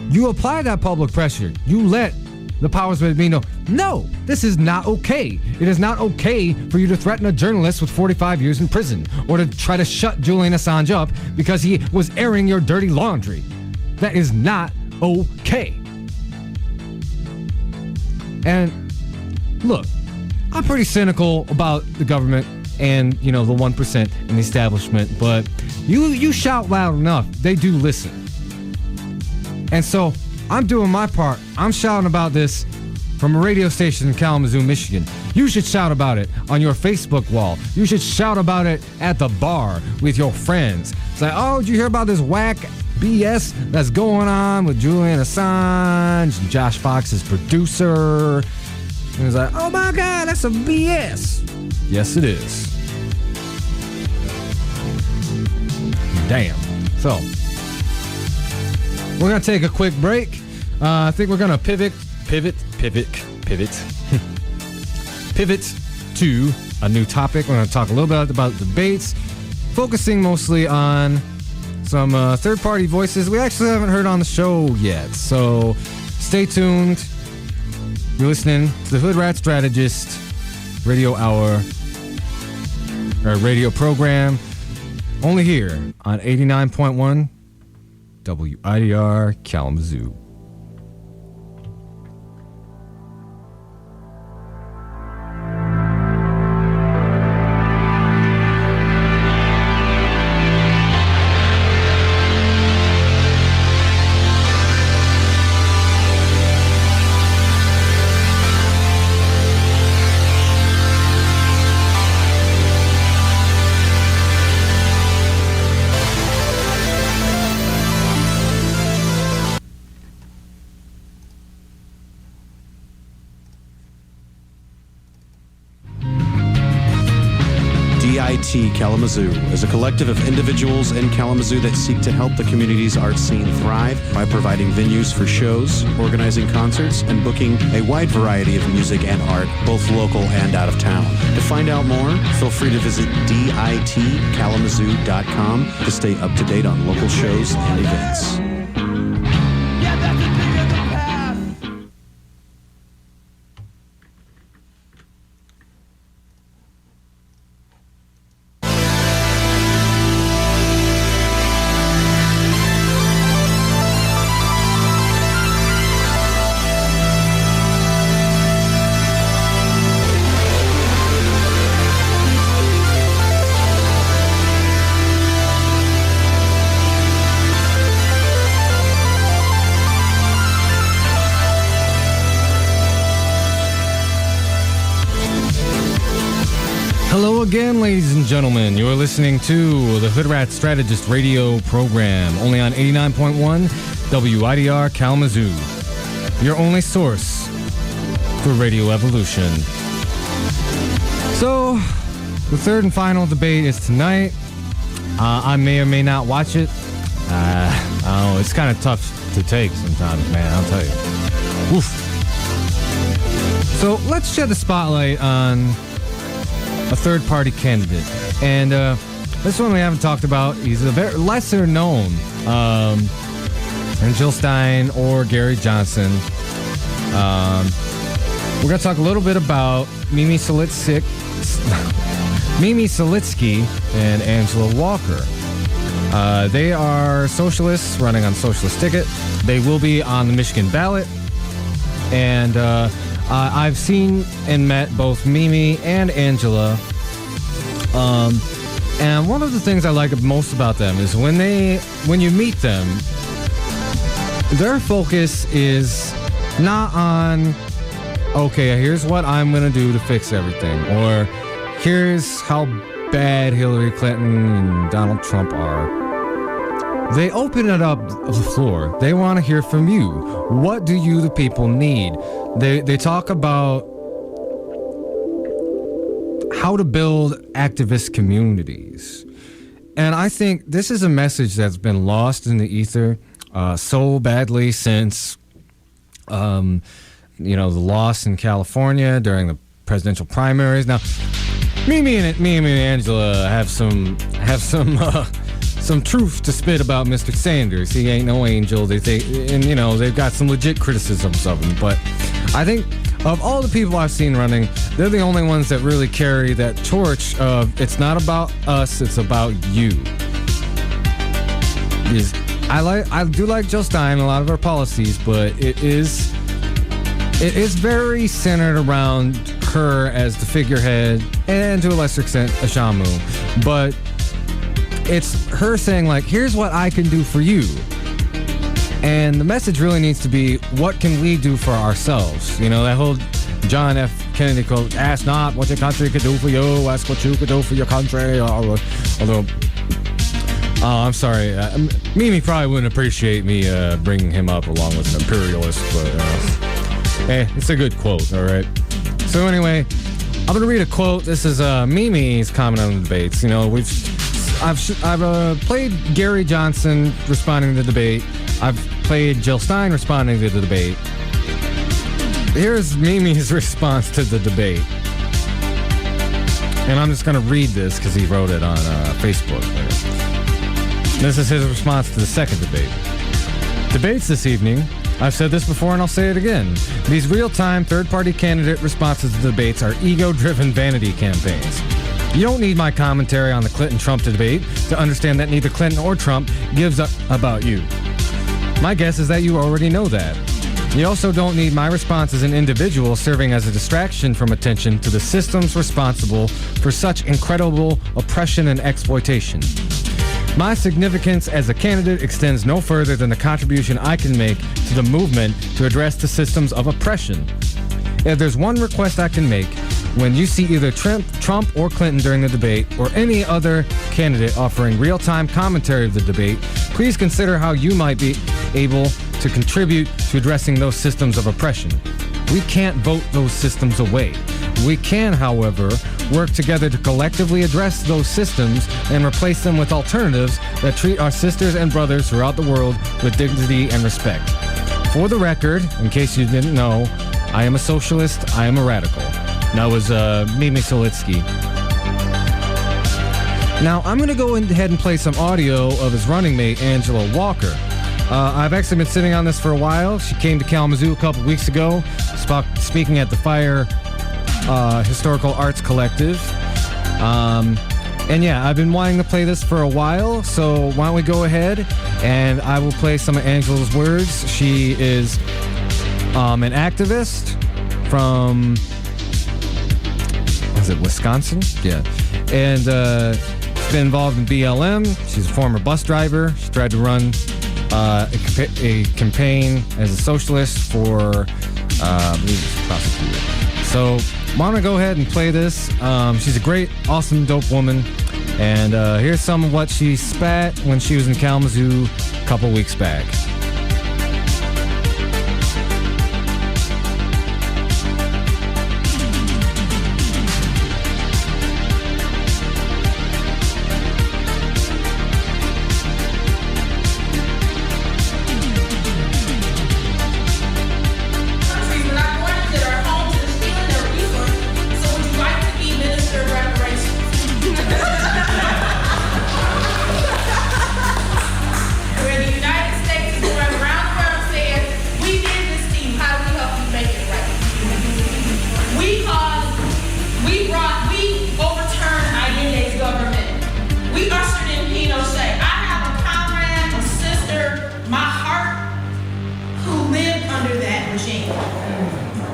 you apply that public pressure. You let the powers that be know, no, this is not okay. It is not okay for you to threaten a journalist with 45 years in prison or to try to shut Julian Assange up because he was airing your dirty laundry. That is not okay. And look, I'm pretty cynical about the government and, the 1% in the establishment, but you shout loud enough, they do listen. And so I'm doing my part. I'm shouting about this from a radio station in Kalamazoo, Michigan. You should shout about it on your Facebook wall. You should shout about it at the bar with your friends. It's like, oh, did you hear about this whack BS that's going on with Julian Assange and Josh Fox's producer? And he's like, oh my God, that's a BS. Yes, it is. Damn. So, we're going to take a quick break. I think we're going to pivot to a new topic. We're going to talk a little bit about debates, focusing mostly on some third-party voices we actually haven't heard on the show yet. So stay tuned. You're listening to the Hoodrat Strategist radio hour, or radio program, only here on 89.1 WIDR Kalamazoo. DIT Kalamazoo is a collective of individuals in Kalamazoo that seek to help the community's art scene thrive by providing venues for shows, organizing concerts, and booking a wide variety of music and art, both local and out of town. To find out more, feel free to visit ditkalamazoo.com to stay up to date on local shows and events. Hello again, ladies and gentlemen. You're listening to the Hoodrat Strategist radio program, only on 89.1 WIDR Kalamazoo, your only source for radio evolution. So, the third and final debate is tonight. I may or may not watch it. I don't know, it's kind of tough to take sometimes, man, I'll tell you. Oof. So, let's shed the spotlight on a third-party candidate. And this one we haven't talked about. He's a very lesser known than Jill Stein or Gary Johnson. We're going to talk a little bit about Mimi Selitsky and Angela Walker. They are socialists running on socialist ticket. They will be on the Michigan ballot. And I've seen and met both Mimi and Angela. And one of the things I like most about them is when you meet them, their focus is not on, okay, here's what I'm going to do to fix everything, or here's how bad Hillary Clinton and Donald Trump are. They open it up the floor. They want to hear from you. What do you, the people, need? They talk about how to build activist communities. And I think this is a message that's been lost in the ether so badly since the loss in California during the presidential primaries. Now, Mimi and Angela have some truth to spit about Mr. Sanders. He ain't no angel. They've got some legit criticisms of him. But I think of all the people I've seen running, they're the only ones that really carry that torch of it's not about us, it's about you. I do like Jill Stein and a lot of her policies, but it is very centered around her as the figurehead, and to a lesser extent, Ashamu. But it's her saying, like, here's what I can do for you. And the message really needs to be, what can we do for ourselves? That whole John F. Kennedy quote, ask not what your country could do for you, ask what you could do for your country. Although, I'm sorry, Mimi probably wouldn't appreciate me bringing him up along with an imperialist, but it's a good quote, all right? So anyway, I'm going to read a quote. This is Mimi's comment on the debates. I've played Gary Johnson responding to the debate. I've played Jill Stein responding to the debate. Here's Mimi's response to the debate. And I'm just going to read this because he wrote it on Facebook. This is his response to the second debate. Debates this evening. I've said this before and I'll say it again. These real-time third-party candidate responses to debates are ego-driven vanity campaigns. You don't need my commentary on the Clinton-Trump debate to understand that neither Clinton or Trump gives up about you. My guess is that you already know that. You also don't need my response as an individual serving as a distraction from attention to the systems responsible for such incredible oppression and exploitation. My significance as a candidate extends no further than the contribution I can make to the movement to address the systems of oppression. If there's one request I can make, when you see either Trump or Clinton during the debate, or any other candidate offering real-time commentary of the debate, please consider how you might be able to contribute to addressing those systems of oppression. We can't vote those systems away. We can, however, work together to collectively address those systems and replace them with alternatives that treat our sisters and brothers throughout the world with dignity and respect. For the record, in case you didn't know, I am a socialist, I am a radical. That was Mimi Solitsky. Now, I'm going to go ahead and play some audio of his running mate, Angela Walker. I've actually been sitting on this for a while. She came to Kalamazoo a couple weeks ago, speaking at the Fire Historical Arts Collective. And yeah, I've been wanting to play this for a while, so why don't we go ahead and I will play some of Angela's words. She is an activist from, is it Wisconsin? Yeah. And she's been involved in BLM. She's a former bus driver. She tried to run a campaign as a socialist for, I believe it's prosecutor. So why don't I go ahead and play this? She's a great, awesome, dope woman. And here's some of what she spat when she was in Kalamazoo a couple weeks back.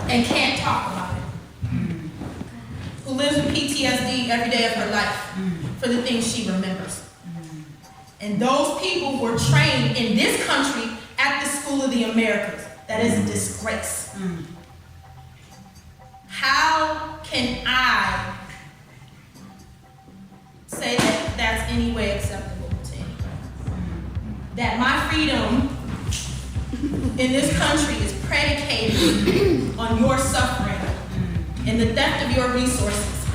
And can't talk about it. Who lives with PTSD every day of her life for the things she remembers. And those people were trained in this country at the School of the Americas. That is a disgrace. How can I say that that's any way acceptable to anyone? That my freedom in this country is predicated on your suffering and the theft of your resources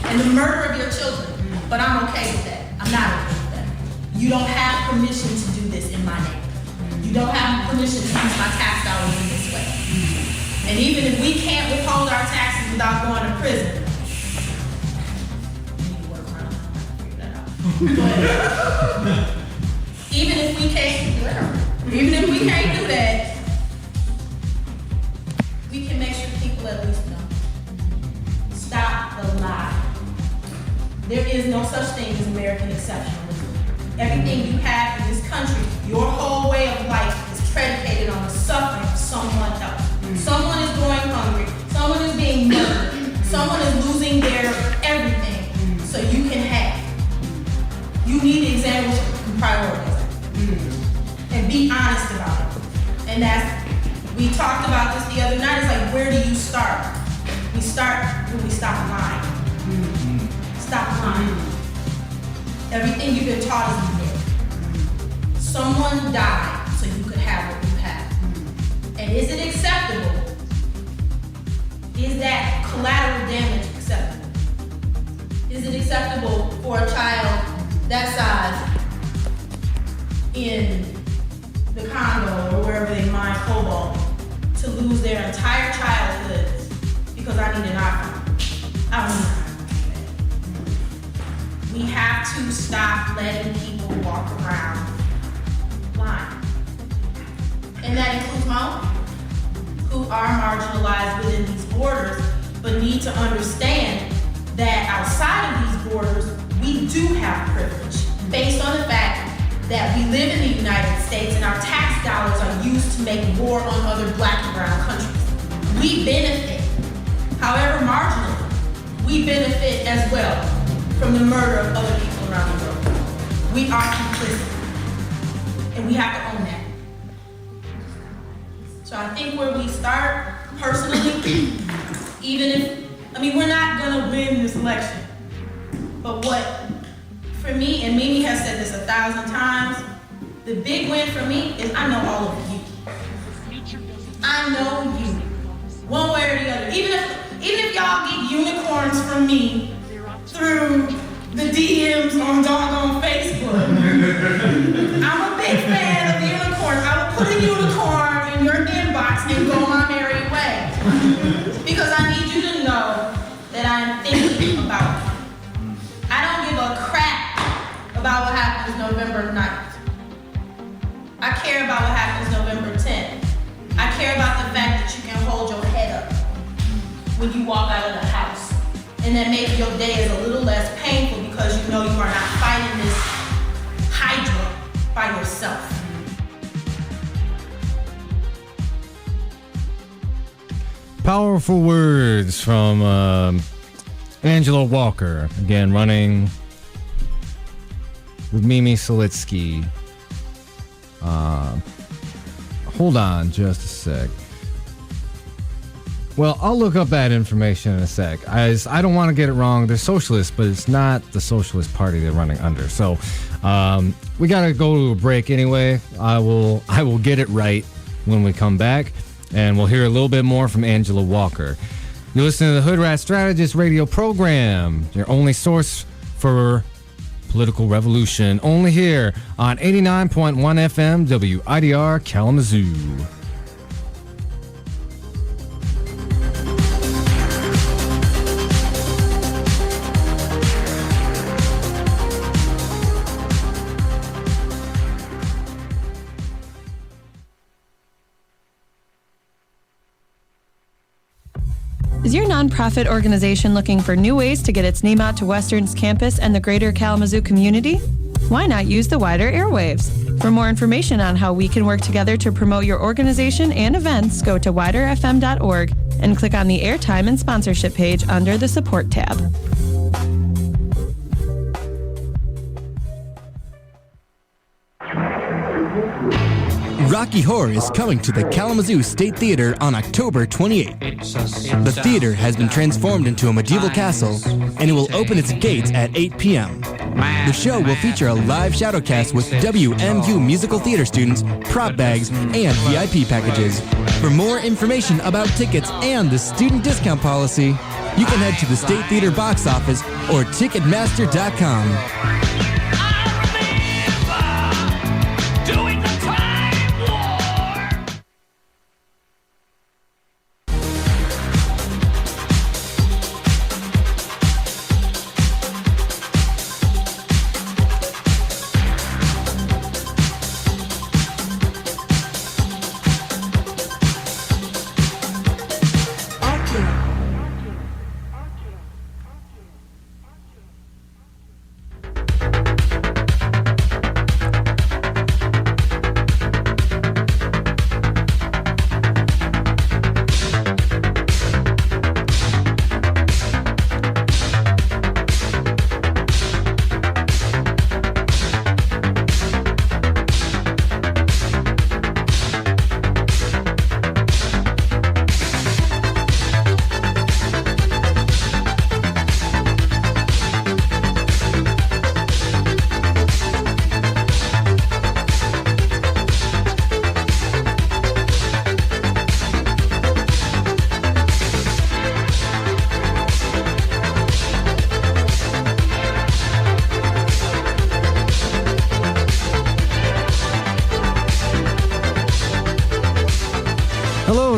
and the murder of your children. But I'm okay with that. I'm not okay with that. You don't have permission to do this in my name. You don't have permission to use my tax dollars in this way. And even if we can't withhold our taxes without going to prison, we need to work around that, figure that out. But even if we can't do that, we can make sure people at least know. Stop the lie. There is no such thing as American exceptionalism. Everything you have in this country, your whole way of life is predicated on the suffering of someone else. Someone is going hungry, someone is being murdered, someone is losing their everything so you can have. You need to examine your priorities and be honest about it. And we talked about this the other night. It's like, where do you start? We start when we stop lying. Stop lying. Everything you've been taught is a myth. Someone died so you could have what you have. And is it acceptable? Is that collateral damage acceptable? Is it acceptable for a child that size in the Congo or wherever they mine cobalt to lose their entire childhood because I need an iPhone? I don't need an iPhone. We have to stop letting people walk around lying. And that includes my own, who are marginalized within these borders, but need to understand that outside of these borders, we do have privilege based on the fact that we live in the United States and our tax dollars are used to make war on other black and brown countries. We benefit, however marginally, we benefit as well from the murder of other people around the world. We are complicit, and we have to own that. So I think where we start, personally, we're not gonna win this election, but for me, and Mimi has said this 1,000 times, the big win for me is I know all of you. I know you, one way or the other. Even if y'all get unicorns from me through the DMs on doggone Facebook, I'm a big fan of the unicorns. I will put a unicorn in your inbox and go my merry way. Because I need you to know that I am thinking about you. I don't give a crap about what happens November 9th. I care about what happens November 10th. I care about the fact that you can hold your head up when you walk out of the house. And that maybe your day is a little less painful because you know you are not fighting this hydra by yourself. Powerful words from Angela Walker, again running with Mimi Solitsky. Hold on just a sec. Well, I'll look up that information in a sec. I don't want to get it wrong. They're socialists, but it's not the Socialist Party they're running under. So we got to go to a break anyway. I will get it right when we come back, and we'll hear a little bit more from Angela Walker. You're listening to the Hoodrat Strategist radio program, your only source for political revolution, only here on 89.1 FM WIDR Kalamazoo. Is your nonprofit organization looking for new ways to get its name out to Western's campus and the greater Kalamazoo community? Why not use the wider airwaves? For more information on how we can work together to promote your organization and events, go to widerfm.org and click on the airtime and sponsorship page under the support tab. Rocky Horror is coming to the Kalamazoo State Theater on October 28th. The theater has been transformed into a medieval castle, and it will open its gates at 8 p.m. The show will feature a live shadowcast with WMU musical theater students, prop bags, and VIP packages. For more information about tickets and the student discount policy, you can head to the State Theater box office or Ticketmaster.com.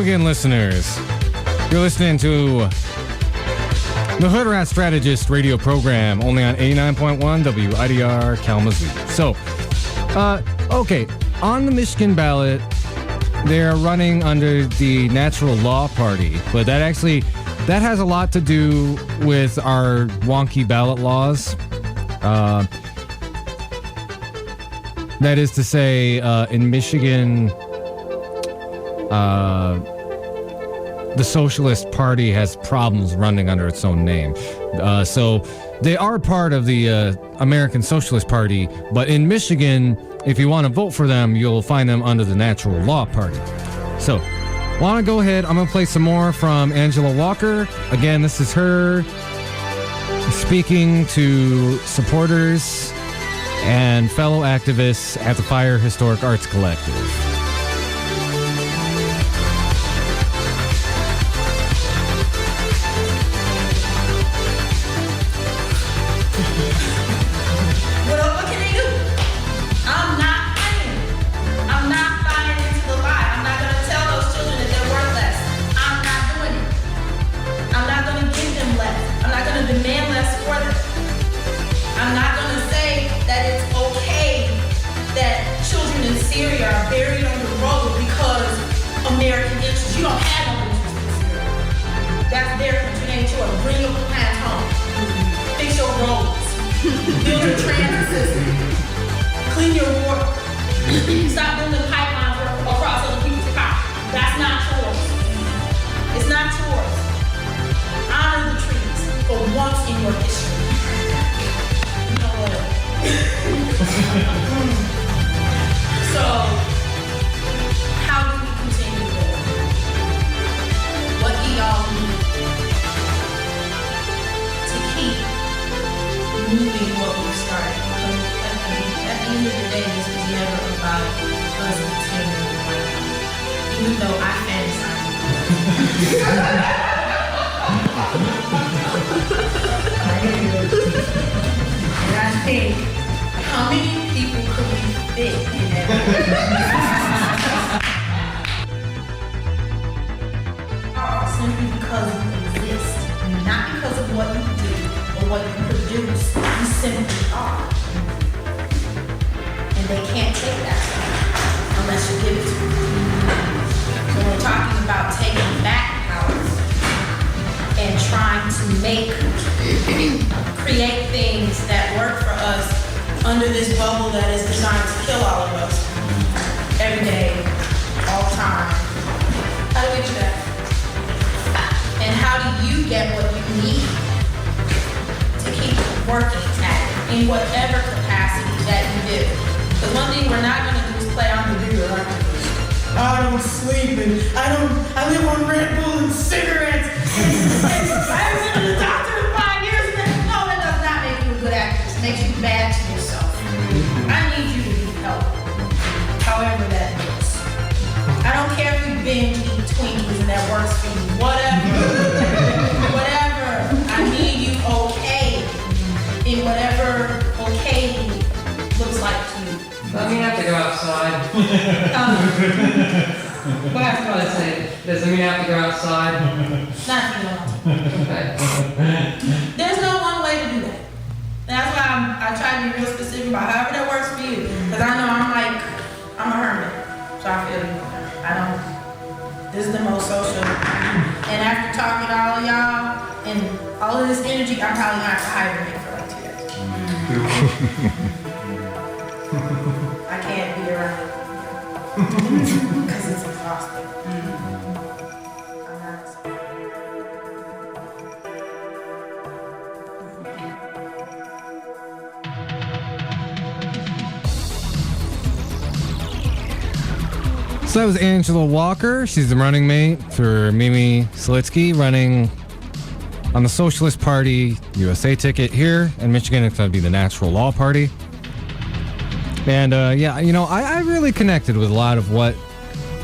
again, listeners. You're listening to the Hoodrat Strategist radio program, only on 89.1 WIDR Kalamazoo. So, okay, on the Michigan ballot, they're running under the Natural Law Party, but that has a lot to do with our wonky ballot laws. That is to say, in Michigan, the Socialist Party has problems running under its own name. So they are part of the American Socialist Party, but in Michigan, if you want to vote for them, you'll find them under the Natural Law Party. So, want to go ahead, I'm going to play some more from Angela Walker. Again, this is her speaking to supporters and fellow activists at the Fire Historic Arts Collective. So that was Angela Walker. She's the running mate for Mimi Slitsky, running on the Socialist Party USA ticket here in Michigan. It's going to be the Natural Law Party. And I really connected with a lot of what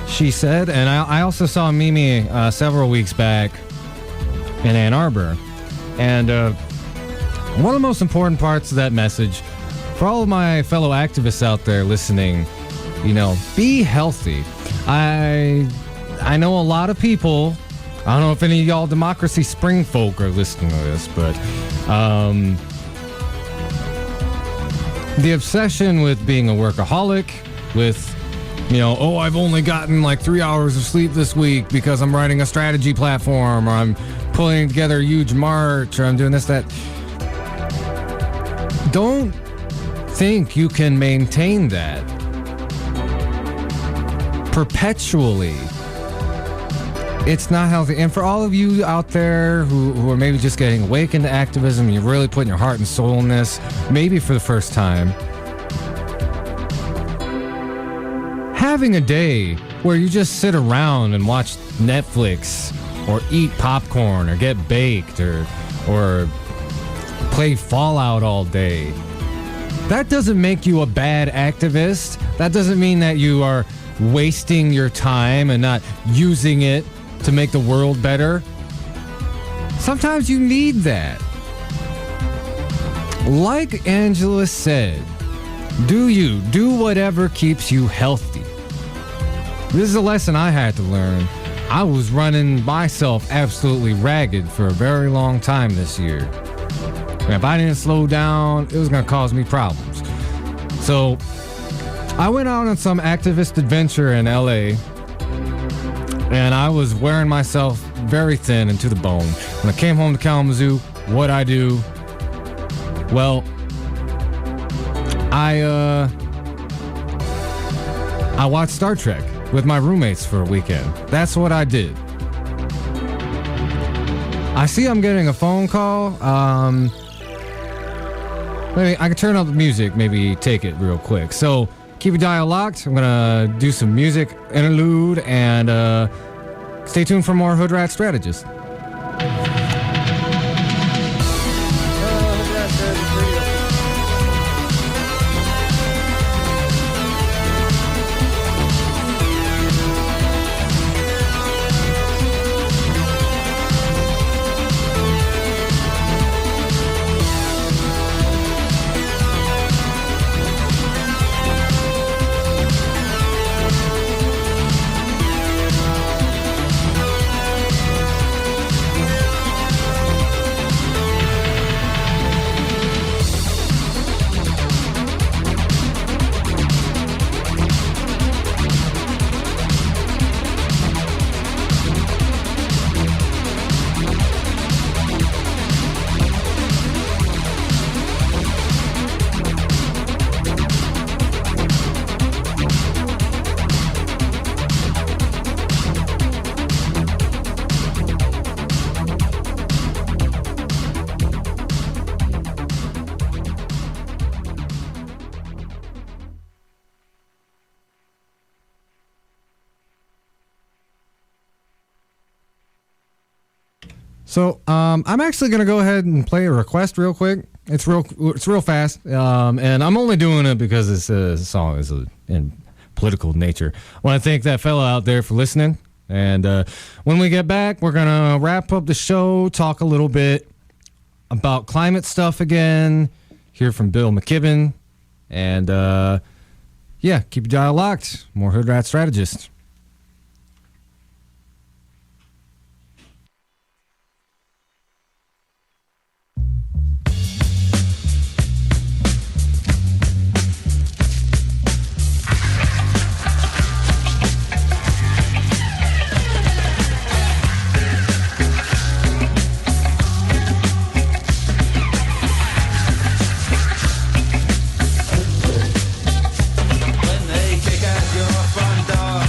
she said. And I also saw Mimi several weeks back in Ann Arbor. And one of the most important parts of that message, for all of my fellow activists out there listening, be healthy. I I know a lot of people, I don't know if any of y'all Democracy Spring folk are listening to this, but the obsession with being a workaholic, with, I've only gotten like 3 hours of sleep this week because I'm writing a strategy platform, or I'm pulling together a huge march, or I'm doing this, that. Don't think you can maintain that perpetually. It's not healthy. And for all of you out there who are maybe just getting awakened to activism, you're really putting your heart and soul in this, maybe for the first time, having a day where you just sit around and watch Netflix or eat popcorn or get baked or play Fallout all day, that doesn't make you a bad activist. That doesn't mean that you are wasting your time and not using it to make the world better. Sometimes you need that. Like Angela said, do whatever keeps you healthy. This is a lesson I had to learn. I was running myself absolutely ragged for a very long time this year. And if I didn't slow down, it was going to cause me problems. So I went out on some activist adventure in LA, and I was wearing myself very thin and to the bone. When I came home to Kalamazoo, what'd I do? Well, I watched Star Trek with my roommates for a weekend. That's what I did. I see I'm getting a phone call. Maybe I can turn up the music, maybe take it real quick. So keep your dial locked. I'm going to do some music interlude, and stay tuned for more Hoodrat Strategist. So I'm actually going to go ahead and play a request real quick. It's real fast, and I'm only doing it because this song is in political nature. I want to thank that fella out there for listening. And when we get back, we're going to wrap up the show, talk a little bit about climate stuff again, hear from Bill McKibben, and keep your dial locked. More Hoodrat Strategist. When they kick at your front door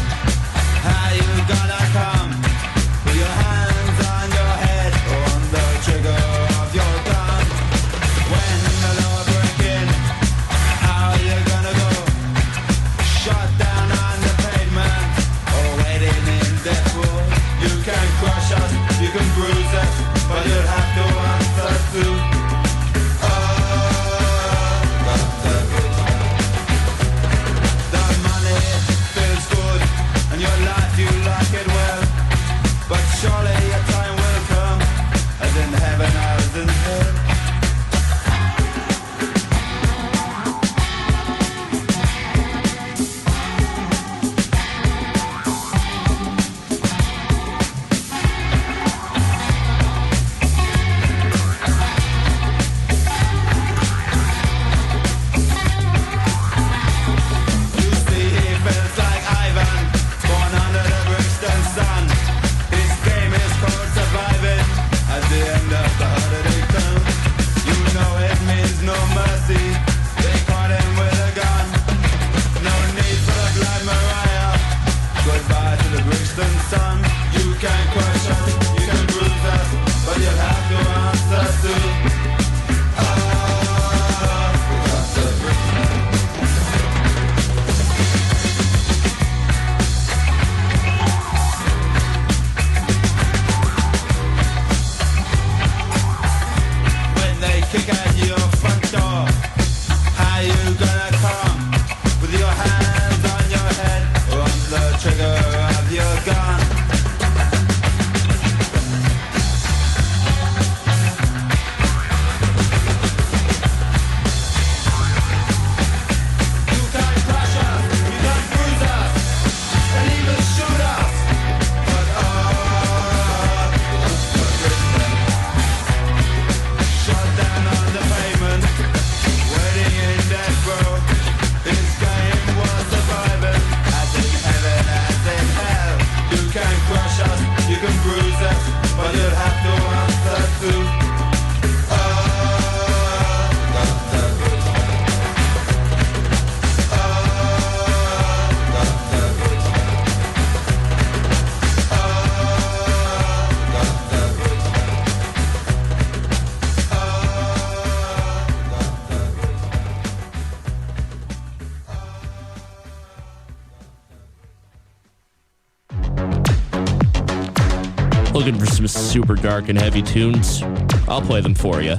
Looking for some super dark and heavy tunes? I'll play them for you.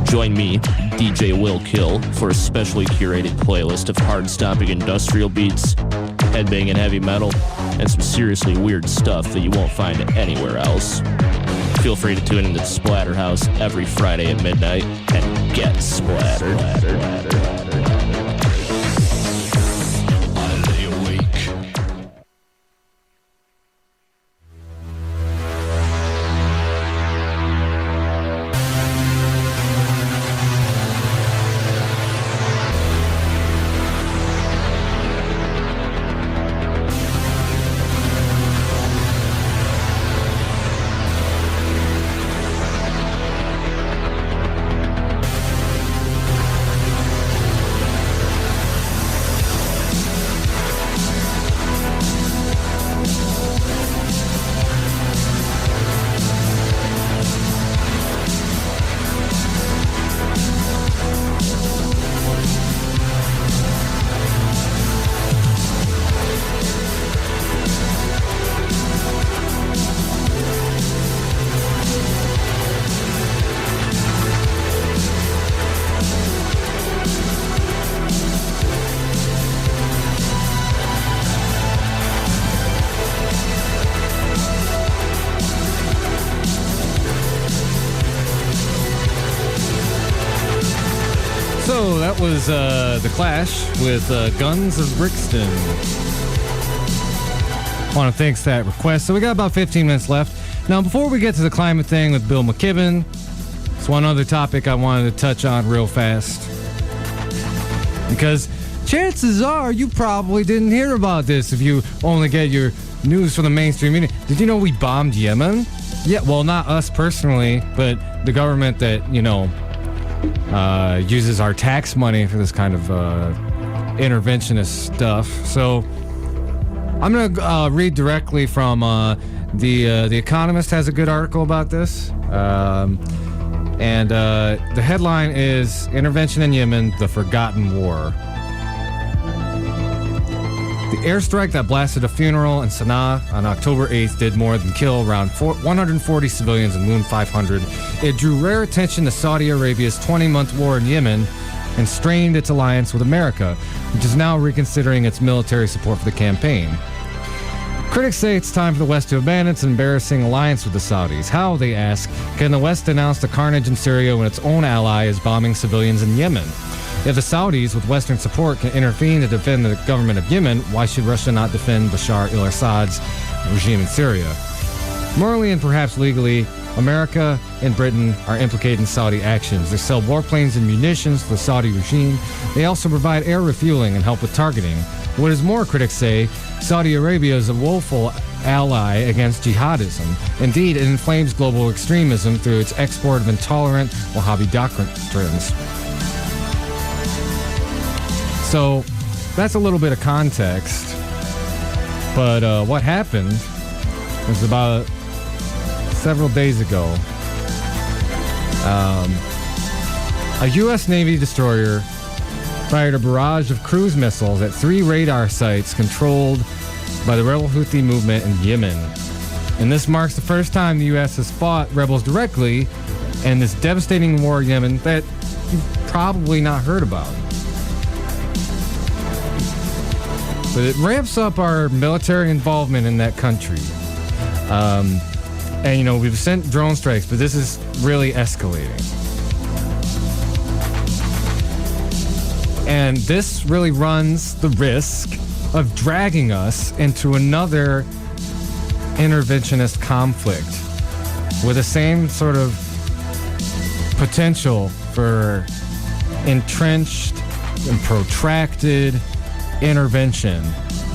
Join me, DJ Will Kill, for a specially curated playlist of hard-stomping industrial beats, headbanging heavy metal, and some seriously weird stuff that you won't find anywhere else. Feel free to tune into the Splatterhouse every Friday at midnight and get splattered. So that was The Clash with Guns of Brixton. I want to thank that request. So we got about 15 minutes left. Now, before we get to the climate thing with Bill McKibben, there's one other topic I wanted to touch on real fast. Because chances are you probably didn't hear about this if you only get your news from the mainstream media. Did you know we bombed Yemen? Yeah, well, not us personally, but the government that, uses our tax money for this kind of interventionist stuff. So I'm going to read directly from The Economist has a good article about this. And the headline is Intervention in Yemen, the Forgotten War. The airstrike that blasted a funeral in Sana'a on October 8th did more than kill around 140 civilians and wound 500. It drew rare attention to Saudi Arabia's 20-month war in Yemen and strained its alliance with America, which is now reconsidering its military support for the campaign. Critics say it's time for the West to abandon its embarrassing alliance with the Saudis. How, they ask, can the West denounce the carnage in Syria when its own ally is bombing civilians in Yemen? If the Saudis, with Western support, can intervene to defend the government of Yemen, why should Russia not defend Bashar al-Assad's regime in Syria? Morally and perhaps legally, America and Britain are implicated in Saudi actions. They sell warplanes and munitions to the Saudi regime. They also provide air refueling and help with targeting. What is more, critics say, Saudi Arabia is a woeful ally against jihadism. Indeed, it inflames global extremism through its export of intolerant Wahhabi doctrines. So that's a little bit of context. But what happened was about several days ago. A U.S. Navy destroyer fired a barrage of cruise missiles at 3 radar sites controlled by the rebel Houthi movement in Yemen. And this marks the first time the U.S. has fought rebels directly in this devastating war in Yemen that you've probably not heard about. But it ramps up our military involvement in that country. And, we've sent drone strikes, but this is really escalating. And this really runs the risk of dragging us into another interventionist conflict with the same sort of potential for entrenched and protracted intervention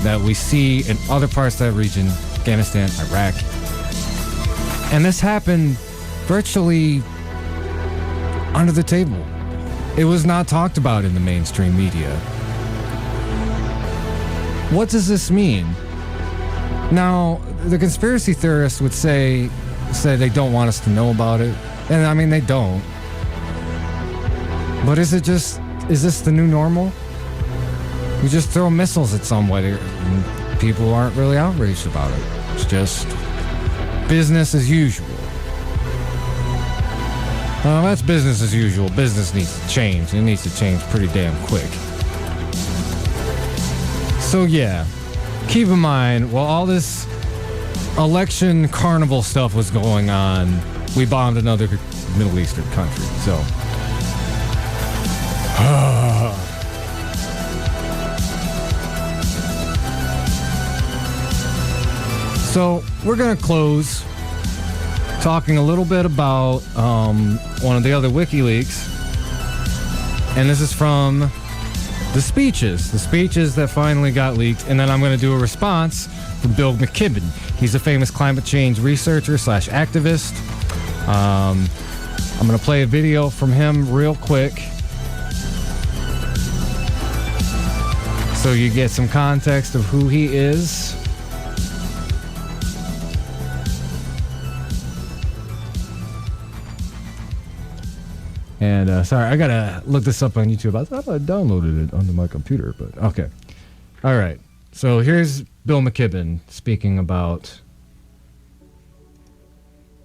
that we see in other parts of that region, Afghanistan, Iraq. And this happened virtually under the table. It was not talked about in the mainstream media. What does this mean? Now, the conspiracy theorists would say they don't want us to know about it. And I mean, they don't. But is this the new normal? We just throw missiles at somebody and people aren't really outraged about it. It's just business as usual. Well, that's business as usual. Business needs to change. It needs to change pretty damn quick. So yeah, keep in mind, while all this election carnival stuff was going on, we bombed another Middle Eastern country. So, so we're gonna close talking a little bit about one of the other WikiLeaks, and this is from the speeches that finally got leaked, and then I'm going to do a response from Bill McKibben. He's a famous climate change researcher / activist. I'm going to play a video from him real quick so you get some context of who he is. And sorry, I gotta look this up on YouTube. I thought I downloaded it onto my computer, but okay. All right. So here's Bill McKibben speaking about.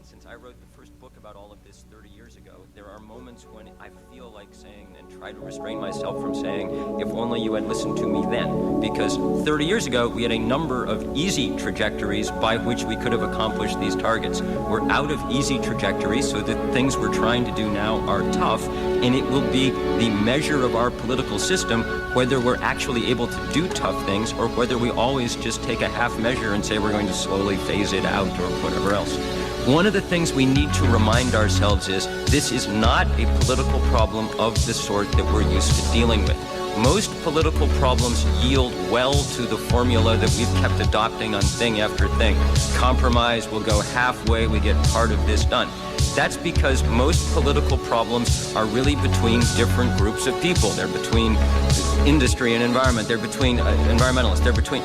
Since I wrote the first book about all of this 30 years ago, there are moments when I feel like saying and try to restrain myself from saying, if only you had listened to me then. Because 30 years ago, we had a number of easy trajectories by which we could have accomplished these targets. We're out of easy trajectories, so the things we're trying to do now are tough, and it will be the measure of our political system whether we're actually able to do tough things or whether we always just take a half measure and say we're going to slowly phase it out or whatever else. One of the things we need to remind ourselves is this is not a political problem of the sort that we're used to dealing with. Most political problems yield well to the formula that we've kept adopting on thing after thing. Compromise, we'll go halfway, we get part of this done. That's because most political problems are really between different groups of people. They're between industry and environment. They're between environmentalists. They're between...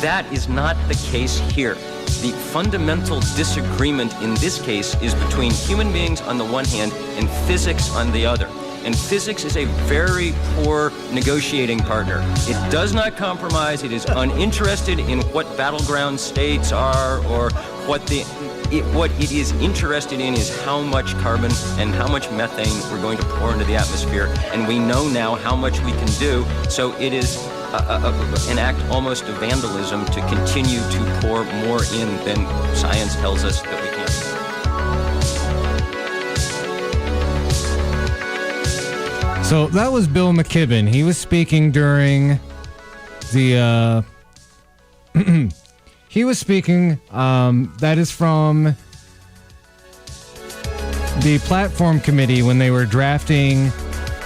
That is not the case here. The fundamental disagreement in this case is between human beings on the one hand and physics on the other. And physics is a very poor negotiating partner. It does not compromise. It is uninterested in what battleground states are or what it is interested in is how much carbon and how much methane we're going to pour into the atmosphere. And we know now how much we can do. So it is an act almost of vandalism to continue to pour more in than science tells us that we can. So that was Bill McKibben. He was speaking during the... he was speaking, that is from the platform committee when they were drafting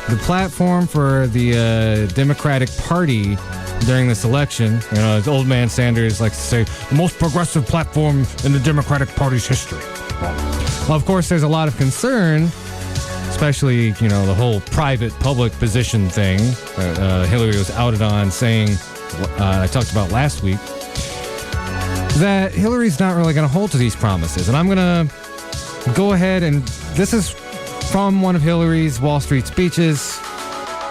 the platform for the Democratic Party during this election. You know, as old man Sanders likes to say, the most progressive platform in the Democratic Party's history. Well, of course, there's a lot of concern, especially, you know, the whole private-public position thing Hillary was outed on, saying, I talked about last week, that Hillary's not really going to hold to these promises. And I'm going to go ahead and, this is from one of Hillary's Wall Street speeches,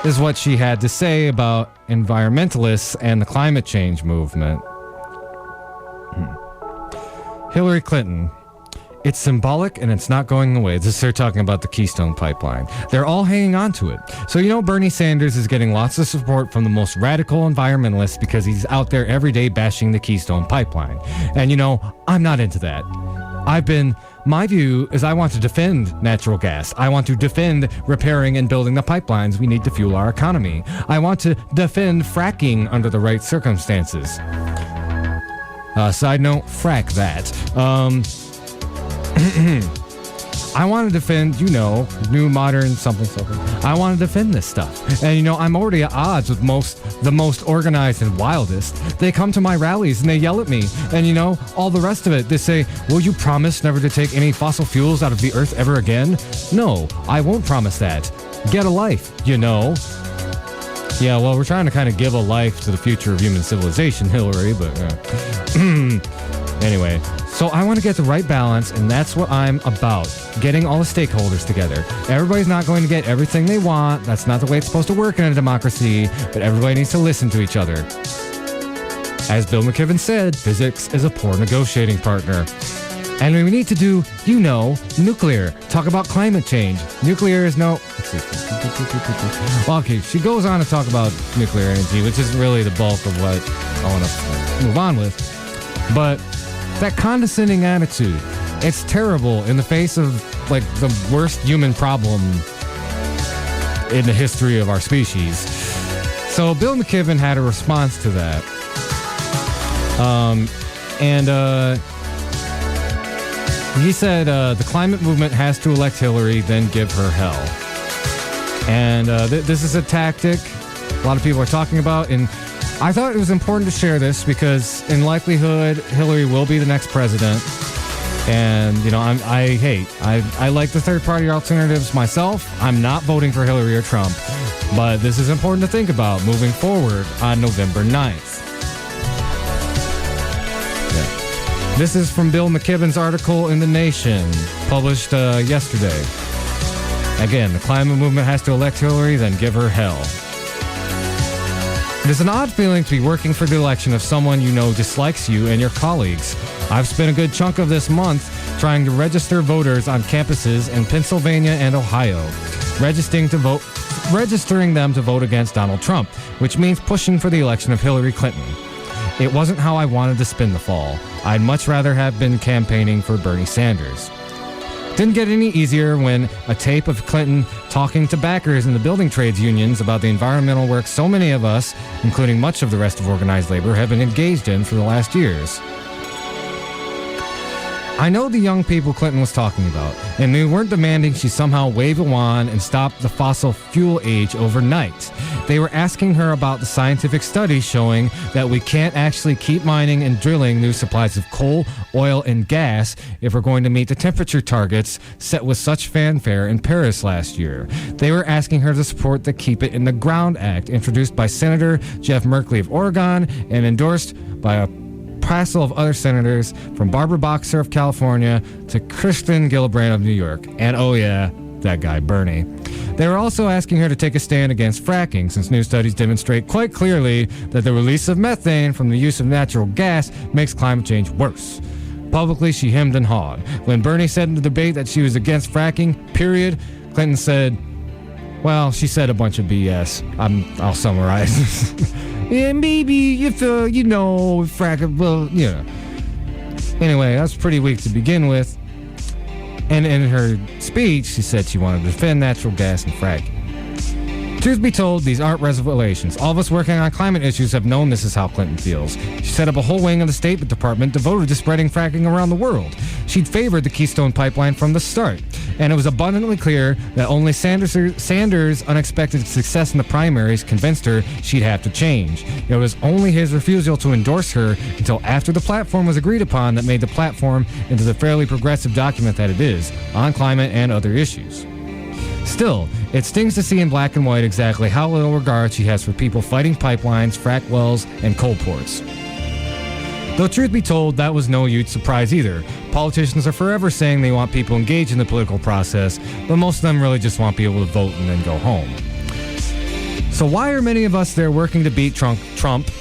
is what she had to say about environmentalists and the climate change movement. Hillary Clinton. It's symbolic and it's not going away. This is her talking about the Keystone Pipeline. They're all hanging on to it. So, you know, Bernie Sanders is getting lots of support from the most radical environmentalists because he's out there every day bashing the Keystone Pipeline. And, you know, I'm not into that. My view is I want to defend natural gas. I want to defend repairing and building the pipelines we need to fuel our economy. I want to defend fracking under the right circumstances. Side note, frack that. I want to defend, you know, new modern something. I want to defend this stuff. And, you know, I'm already at odds with the most organized and wildest. They come to my rallies and they yell at me. And, you know, all the rest of it, they say, will you promise never to take any fossil fuels out of the earth ever again? No, I won't promise that. Get a life, you know. Yeah, well, we're trying to kind of give a life to the future of human civilization, Hillary, but... Anyway, so I want to get the right balance, and that's what I'm about. Getting all the stakeholders together. Everybody's not going to get everything they want. That's not the way it's supposed to work in a democracy, but everybody needs to listen to each other. As Bill McKibben said, physics is a poor negotiating partner. And we need to do, nuclear. Talk about climate change. Nuclear is no... Let's see. Well, okay, she goes on to talk about nuclear energy, which is really the bulk of what I want to move on with. But that condescending attitude, it's terrible in the face of, like, the worst human problem in the history of our species. So Bill McKibben had a response to that. He said the climate movement has to elect Hillary, then give her hell. And this is a tactic a lot of people are talking about, and I thought it was important to share this because in likelihood Hillary will be the next president. And, I like the third-party alternatives myself. I'm not voting for Hillary or Trump, but this is important to think about moving forward on November 9th. This is from Bill McKibben's article in The Nation, published yesterday. Again, the climate movement has to elect Hillary, then give her hell. It is an odd feeling to be working for the election of someone you know dislikes you and your colleagues. I've spent a good chunk of this month trying to register voters on campuses in Pennsylvania and Ohio, registering them to vote against Donald Trump, which means pushing for the election of Hillary Clinton. It wasn't how I wanted to spend the fall. I'd much rather have been campaigning for Bernie Sanders. Didn't get any easier when a tape of Clinton talking to backers in the building trades unions about the environmental work so many of us, including much of the rest of organized labor, have been engaged in for the last years. I know the young people Clinton was talking about, and they weren't demanding she somehow wave a wand and stop the fossil fuel age overnight. They were asking her about the scientific studies showing that we can't actually keep mining and drilling new supplies of coal, oil, and gas if we're going to meet the temperature targets set with such fanfare in Paris last year. They were asking her to support the Keep It in the Ground Act, introduced by Senator Jeff Merkley of Oregon and endorsed by a passel of other senators, from Barbara Boxer of California to Kristen Gillibrand of New York. And oh yeah, that guy Bernie. They were also asking her to take a stand against fracking, since new studies demonstrate quite clearly that the release of methane from the use of natural gas makes climate change worse. Publicly, she hemmed and hawed. When Bernie said in the debate that she was against fracking, period, Clinton said, well, she said a bunch of BS. I'll summarize. Yeah, maybe if, fracking, well, Anyway, that's pretty weak to begin with. And in her speech, she said she wanted to defend natural gas and fracking. Truth be told, these aren't revelations. All of us working on climate issues have known this is how Clinton feels. She set up a whole wing of the State Department devoted to spreading fracking around the world. She'd favored the Keystone Pipeline from the start, and it was abundantly clear that only Sanders' unexpected success in the primaries convinced her she'd have to change. It was only his refusal to endorse her until after the platform was agreed upon that made the platform into the fairly progressive document that it is, on climate and other issues. Still, it stings to see in black and white exactly how little regard she has for people fighting pipelines, frack wells, and coal ports. Though truth be told, that was no huge surprise either. Politicians are forever saying they want people engaged in the political process, but most of them really just want people to vote and then go home. So why are many of us there working to beat Trump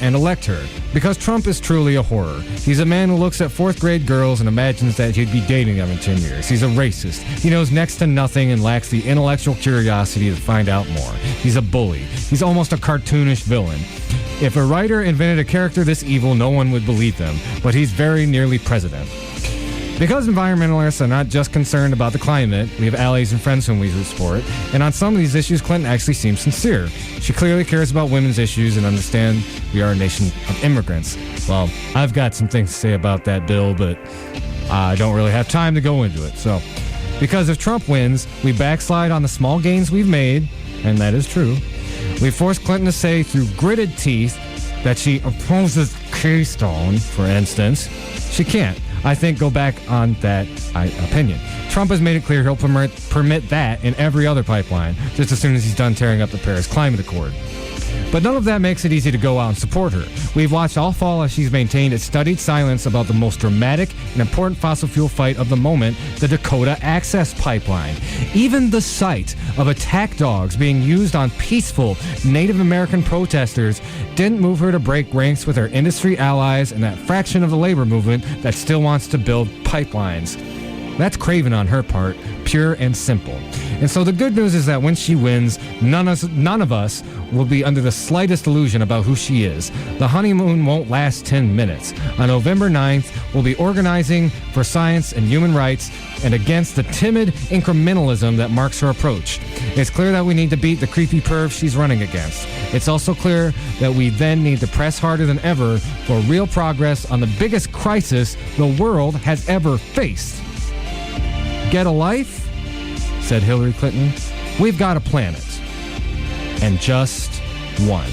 and elect her? Because Trump is truly a horror. He's a man who looks at fourth-grade girls and imagines that he'd be dating them in 10 years. He's a racist. He knows next to nothing and lacks the intellectual curiosity to find out more. He's a bully. He's almost a cartoonish villain. If a writer invented a character this evil, no one would believe them, but he's very nearly president. Because environmentalists are not just concerned about the climate, we have allies and friends whom we support, and on some of these issues, Clinton actually seems sincere. She clearly cares about women's issues and understands we are a nation of immigrants. Well, I've got some things to say about that, Bill, but I don't really have time to go into it. So, because if Trump wins, we backslide on the small gains we've made, and that is true. We force Clinton to say through gritted teeth that she opposes Keystone, for instance. She can't. I think go back on that opinion. Trump has made it clear he'll permit that in every other pipeline, just as soon as he's done tearing up the Paris Climate Accord. But none of that makes it easy to go out and support her. We've watched all fall as she's maintained a studied silence about the most dramatic and important fossil fuel fight of the moment, the Dakota Access Pipeline. Even the sight of attack dogs being used on peaceful Native American protesters didn't move her to break ranks with her industry allies and that fraction of the labor movement that still wants to build pipelines. That's craven on her part, pure and simple. And so the good news is that when she wins, none of us will be under the slightest illusion about who she is. The honeymoon won't last 10 minutes. On November 9th, we'll be organizing for science and human rights and against the timid incrementalism that marks her approach. It's clear that we need to beat the creepy perv she's running against. It's also clear that we then need to press harder than ever for real progress on the biggest crisis the world has ever faced. Get a life, said Hillary Clinton. We've got a planet. And just one.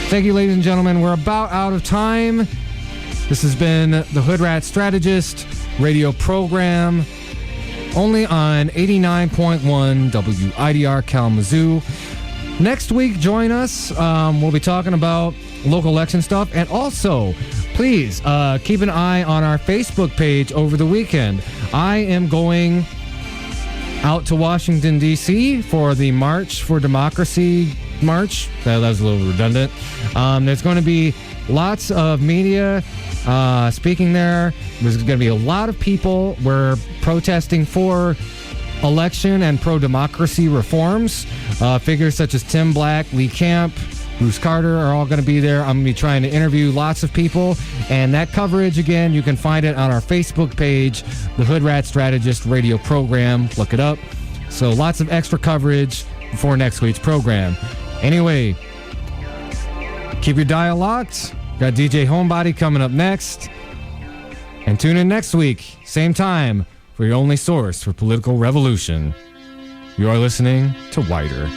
Thank you, ladies and gentlemen. We're about out of time. This has been the Hoodrat Strategist radio program, only on 89.1 WIDR Kalamazoo. Next week, join us. We'll be talking about local election stuff. And also, please keep an eye on our Facebook page over the weekend. I am going out to Washington, D.C. for the March for Democracy March. That was a little redundant. There's going to be lots of media speaking there. There's going to be a lot of people. We're protesting for election and pro-democracy reforms. Figures such as Tim Black, Lee Camp, Bruce Carter are all going to be there. I'm going to be trying to interview lots of people. And that coverage, again, you can find it on our Facebook page, the Hoodrat Strategist radio program. Look it up. So lots of extra coverage before next week's program. Anyway, keep your dial locked. Got DJ Homebody coming up next. And tune in next week, same time, for your only source for political revolution. You are listening to Wider.